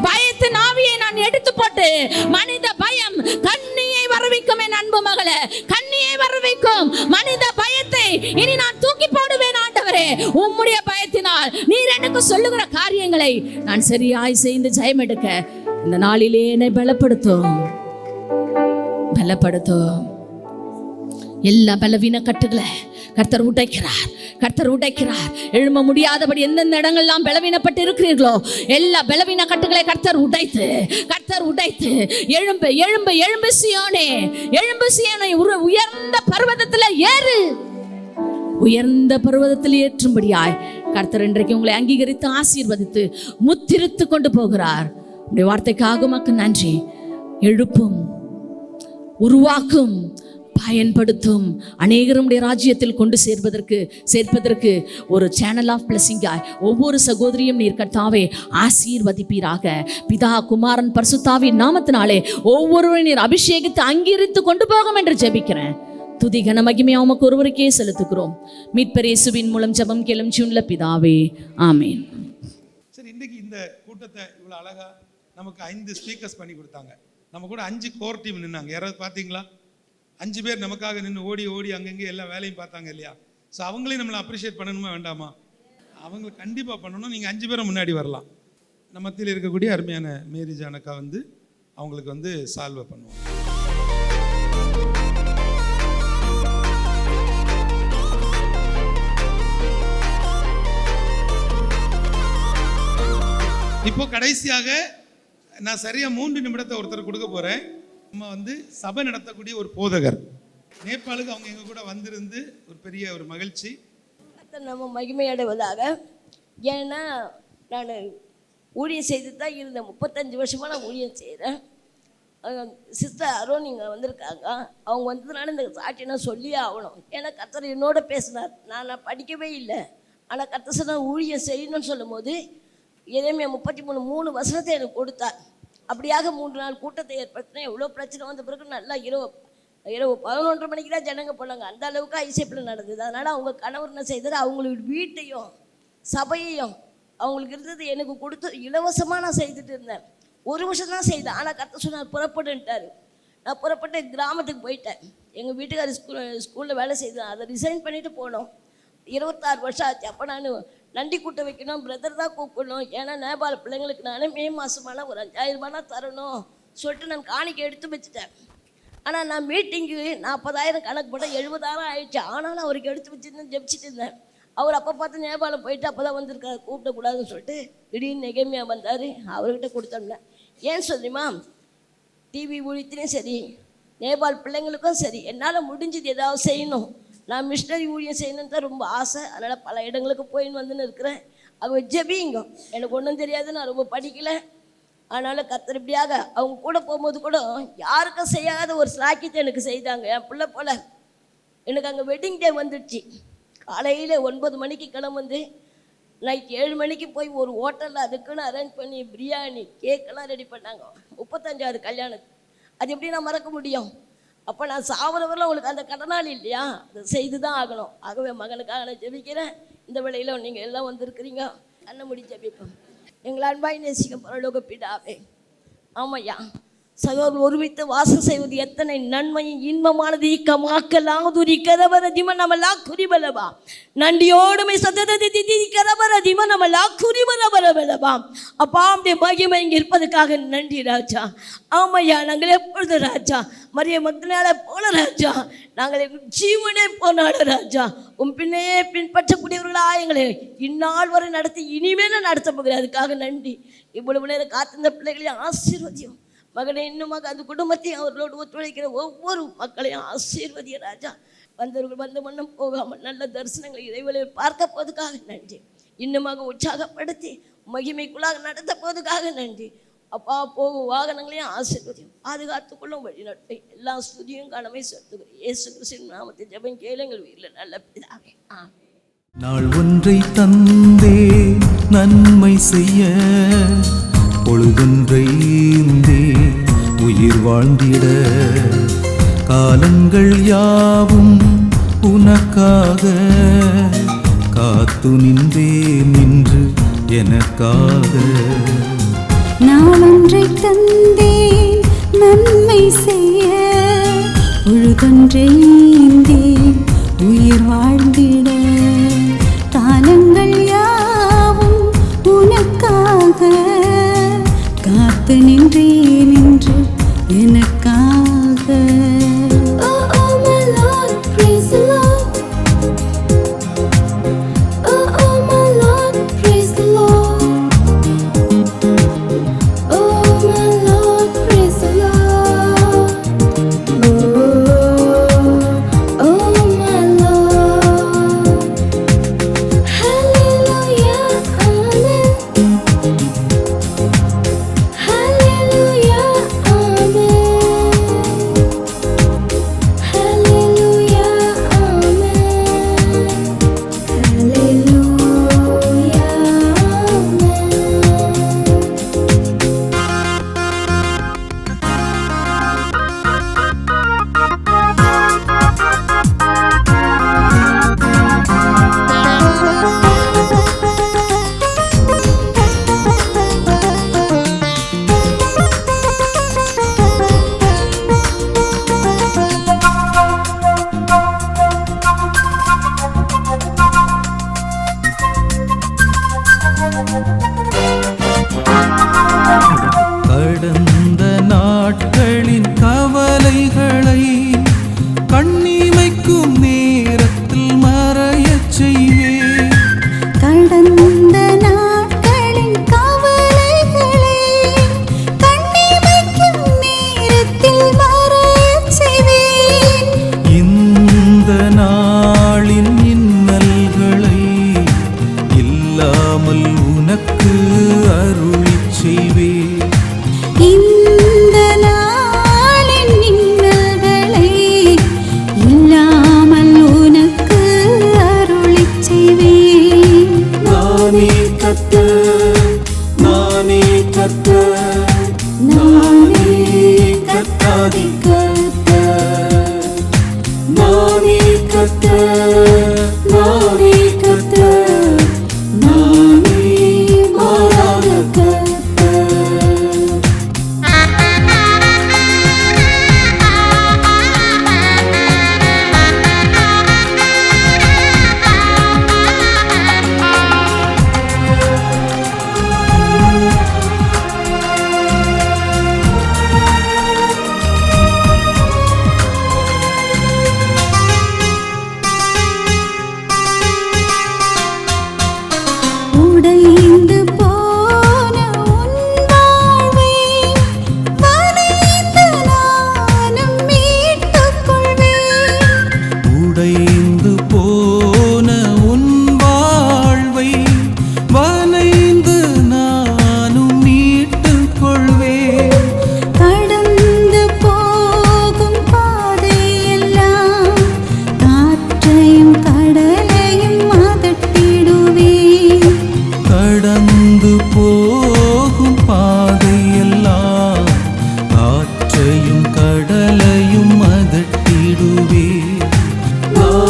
பயத்தின் ஆவியை நான் எடுத்து போட்டு, மனித பயம் கண்ணியை வரவைக்கும் என் அன்பு மகளே, கண்ணியை வரவைக்கும் மனித பயத்தை இனி நான் தூக்கி போடுவேன் ஆண்டவரே. உம்முடைய பயத்தினால் நீர் எனக்கு சொல்லுகிற காரியங்களை நான் சரியாய் செய்து ஜெயம் எடுக்க இந்த நாளிலே என்னை பலப்படுத்தும். பலப்படுத்தும். எல்லா பலவீன கட்டுகளை கர்த்தர் உடைக்கிறார், கர்த்தர் உடைக்கிறார். எழும்ப முடியாதபடி எந்தெந்த இடங்கள்லாம் பலவீனப்பட்டு இருக்கிறீர்களோ எல்லா பலவீன கட்டுகளை கர்த்தர் உடைத்து எழும்பு எழும்பு எழும்பு சீயோனே, எழும்பு சீயோனே, உயர்ந்த பர்வதத்தில் ஏறு. உயர்ந்த பர்வதத்தில் ஏற்றும்படியாய் கர்த்தர் இன்றைக்கு உங்களை அங்கீகரித்து ஆசீர்வதித்து முத்திரித்து கொண்டு போகிறார். உடைய வார்த்தைக்காக உமக்கு நன்றி. எழுப்பும், உருவாக்கும், பயன்படுத்தும், அநேகருடைய ராஜ்யத்தில் கொண்டு சேர்ப்பதற்கு ஒரு சேனல் ஆஃப் பிளஸிங்காய் ஒவ்வொரு சகோதரியும் நீர் கர்த்தாவே ஆசீர்வதிப்பீராக. பிதா, குமாரன், பரிசுத்தாவின் நாமத்தினாலே ஒவ்வொருவரையும் நீர் அபிஷேகித்து அங்கீகரித்து கொண்டு போகும் என்று ஜெபிக்கிறேன். துதி கன மகிமையா உமக்கு ஒருவருக்கே செலுத்துகிறோம். மீட்பர் இயேசுவின் மூலம் ஜெபம் கேளும் ஜீவனுள்ள பிதாவே, ஆமென். சரி, இன்னைக்கு இந்த கூட்டத்தை இவ்வளவு அழகா நமக்கு 5 ஸ்பீக்கர்ஸ் பண்ணி கொடுத்தாங்க. நம்ம கூட 5 கோர் டீம் நின்னாங்க. யாராவது பார்த்தீங்களா? 5 பேர் நமக்காக நின்று ஓடி அங்கங்கே எல்லா வேலையும் பார்த்தாங்க இல்லையா? ஸோ அவங்களையும் நம்மளை அப்ரிஷியேட் பண்ணணுமா வேண்டாமா? அவங்களை கண்டிப்பாக பண்ணணும். நீங்கள் 5 பேரும் முன்னாடி வரலாம். நம்ம மத்தியில் இருக்கக்கூடிய அருமையான மேரி ஜானக்கா வந்து அவங்களுக்கு வந்து சால்வை பண்ணுவோம். இப்போ கடைசியாக நான் சரியா 3 நிமிடத்தை ஒருத்தர் கொடுக்க போறேன். நம்ம வந்து சபை நடத்தக்கூடிய ஒரு போதகர், நேபாளுக்கு அவங்க எங்க கூட வந்திருந்து ஒரு பெரிய ஒரு மகிழ்ச்சி. நம்ம மகிமை அடைவதாக. ஏன்னா நான் ஊழியம் செய்து தான் இருந்தேன். 35 வருஷமாக நான் ஊழியம் செய்கிறேன். சிஸ்டர் அருண் இங்கே வந்திருக்காங்க. அவங்க வந்ததுனால இந்த சாட்சி நான் சொல்லியே ஆகணும். ஏன்னா கர்த்தர் என்னோட பேசினார். நான் படிக்கவே இல்லை. ஆனால் கர்த்தர் சொன்ன ஊழியம் செய்யணும்னு சொல்லும் போது எரேமியா 33 வசனத்தை எனக்கு கொடுத்தார். அப்படியாக 3 நாள் கூட்டத்தை ஏற்படுத்தினேன். எவ்வளோ பிரச்சனை வந்த பிறகு நல்லா இரவு 11:30 மணிக்கு தான் ஜனங்க போனாங்க. அந்த அளவுக்கு ஐசிஎஃப்ல நடந்தது. அதனால் அவங்க கணவர் என்ன செய்தார், அவங்களுக்கு வீட்டையும் சபையையும் அவங்களுக்கு இருந்தது எனக்கு கொடுத்து இலவசமாக நான் செய்துட்டு இருந்தேன். 1 வருஷம் தான் செய்தேன். ஆனால் கர்த்தர் சொன்னார் புறப்படுன்ட்டார். நான் புறப்பட்டு கிராமத்துக்கு போயிட்டேன். எங்கள் வீட்டுக்காரர் ஸ்கூலில் வேலை செய்தேன். அதை ரிசைன் பண்ணிவிட்டு போனோம். 26 வருஷம் ஆச்சு. அப்போ நான் நண்டி கூட்டம் வைக்கணும், பிரதர் தான் கூப்பிடணும். ஏன்னா நேபாள பிள்ளைங்களுக்கு நான் மே மாதமான ஒரு 5000 ரூபானா தரணும் சொல்லிட்டு நான் காணிக்கை எடுத்து வச்சுட்டேன். ஆனால் நான் மீட்டிங்கு 40,000 கணக்கு போட்ட 70,000 ஆயிடுச்சு. ஆனாலும் அவருக்கு எடுத்து வச்சுருந்தேன், ஜெபிச்சுட்டு இருந்தேன். அவர் அப்போ பார்த்து நேபாளம் போயிட்டு அப்போ தான் வந்திருக்காரு, கூப்பிடக்கூடாதுன்னு சொல்லிட்டு திடீர்னு நெகமையா வந்தார். அவர்கிட்ட கொடுத்தோம்ல. ஏன் சொல்லுமா, டிவி ஊழியத்திலையும் சரி நேபாள் பிள்ளைங்களுக்கும் சரி என்னால் முடிஞ்சது ஏதாவது செய்யணும். நான் மிஷினரி ஊழியம் செய்யணுன்னு தான் ரொம்ப ஆசை. அதனால் பல இடங்களுக்கு போயின்னு வந்துன்னு இருக்கிறேன். அவங்க ஜெபிங்க. எனக்கு ஒன்றும் தெரியாது, நான் ரொம்ப படிக்கலை. ஆனாலும் கர்த்தர் இப்படியாக அவங்க கூட போகும்போது கூட யாருக்கும் செய்யாத ஒரு சாக்கியத்தை எனக்கு செய்தாங்க. என் பிள்ளை போல் எனக்கு அங்கே வெட்டிங் டே வந்துடுச்சு. காலையில் 9 மணிக்கு கிளம்பு நைட் 7 மணிக்கு போய் ஒரு ஹோட்டலில் அதுக்குன்னு அரேஞ்ச் பண்ணி பிரியாணி கேக்கெல்லாம் ரெடி பண்ணாங்க. 35வது கல்யாணத்துக்கு. அது எப்படி நான் மறக்க முடியும்? அப்போ நான் சாவரவரில் உங்களுக்கு அந்த கடனாளி இல்லையா, அதை செய்து தான் ஆகணும். ஆகவே மகனுக்காக நான் ஜெபிக்கிறேன். இந்த வேளையில் நீங்கள் எல்லாம் வந்திருக்கிறீங்க. கண்ண முடி ஜெபிப்போம். எங்களை அன்பாய் நேசிக்கும் பரலோக பிதாவே, ஆமையா சகோதரர் ஒருமித்து வாசம் செய்வது எத்தனை நன்மையும் இன்பமானது. கமாக்கலாதுரி கரவர திமனமலா குறிபலவா நண்டியோடுமை சததி கரவர திமனமலா குறிபலவரவலவா. அப்பா அப்படியே மகிமை இங்கே இருப்பதற்காக நன்றி ராஜா. ஆமையா நாங்கள் எப்பொழுது ராஜா மரிய மக்தனால போல ராஜா, நாங்கள் ஜீவனே போனால ராஜா பின்னையே பின்பற்றக்கூடியவர்களா எங்களை இந்நாள் வரை நடத்தி இனிமேலும் நடத்த போகிறேன். அதுக்காக நன்றி. இவ்வளவு நேரம் காத்திருந்த பிள்ளைகளையும் ஆசீர்வதியும். மகனை இன்னுமாக அந்த குடும்பத்தையும் அவர்களோடு ஒத்துழைக்கிற ஒவ்வொரு மக்களையும் ஆசீர்வதிய ராஜா. வந்தவர்கள் வந்த மண்ணும் போகாமல் நல்ல தரிசனங்களை இறைவனையில் பார்க்க போவதுக்காக நன்றி. இன்னுமாக உற்சாகப்படுத்தி மகிமைக்குள்ளாக நடத்த போவதுக்காக நன்றி. அப்பா போகும் வாகனங்களையும் ஆசீர்வதியும் பாதுகாத்துக்குள்ளும் வழிநடத்தை எல்லா ஸ்துதியும் கடமை செலுத்துகிறோம். இயேசு கிறிஸ்துவின் நாமத்தில் ஜெபம் கேளுங்கள் வீட்டில் நல்ல பிதாவே. நாள் ஒன்றை தந்தே நன்மை செய்ய, பொழுதொன்றை உயிர் வாழ்ந்திட, காலங்கள் யாவும் உனக்காக காத்து நின்று எனக்காக. நாளொன்றை தந்தேன் நன்மை செய்ய, பொழுதொன்றை உயிர் வாழ்ந்திட, காலங்கள் யாவும் உனக்காக காத்து நின்றேன் என்று எனக்காக.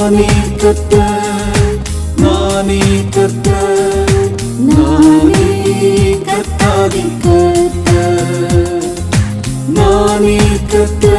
நானே கர்த்தர், நானே கர்த்தர், நானே கர்த்தாவின் கர்த்தர், நானே கர்த்தர்.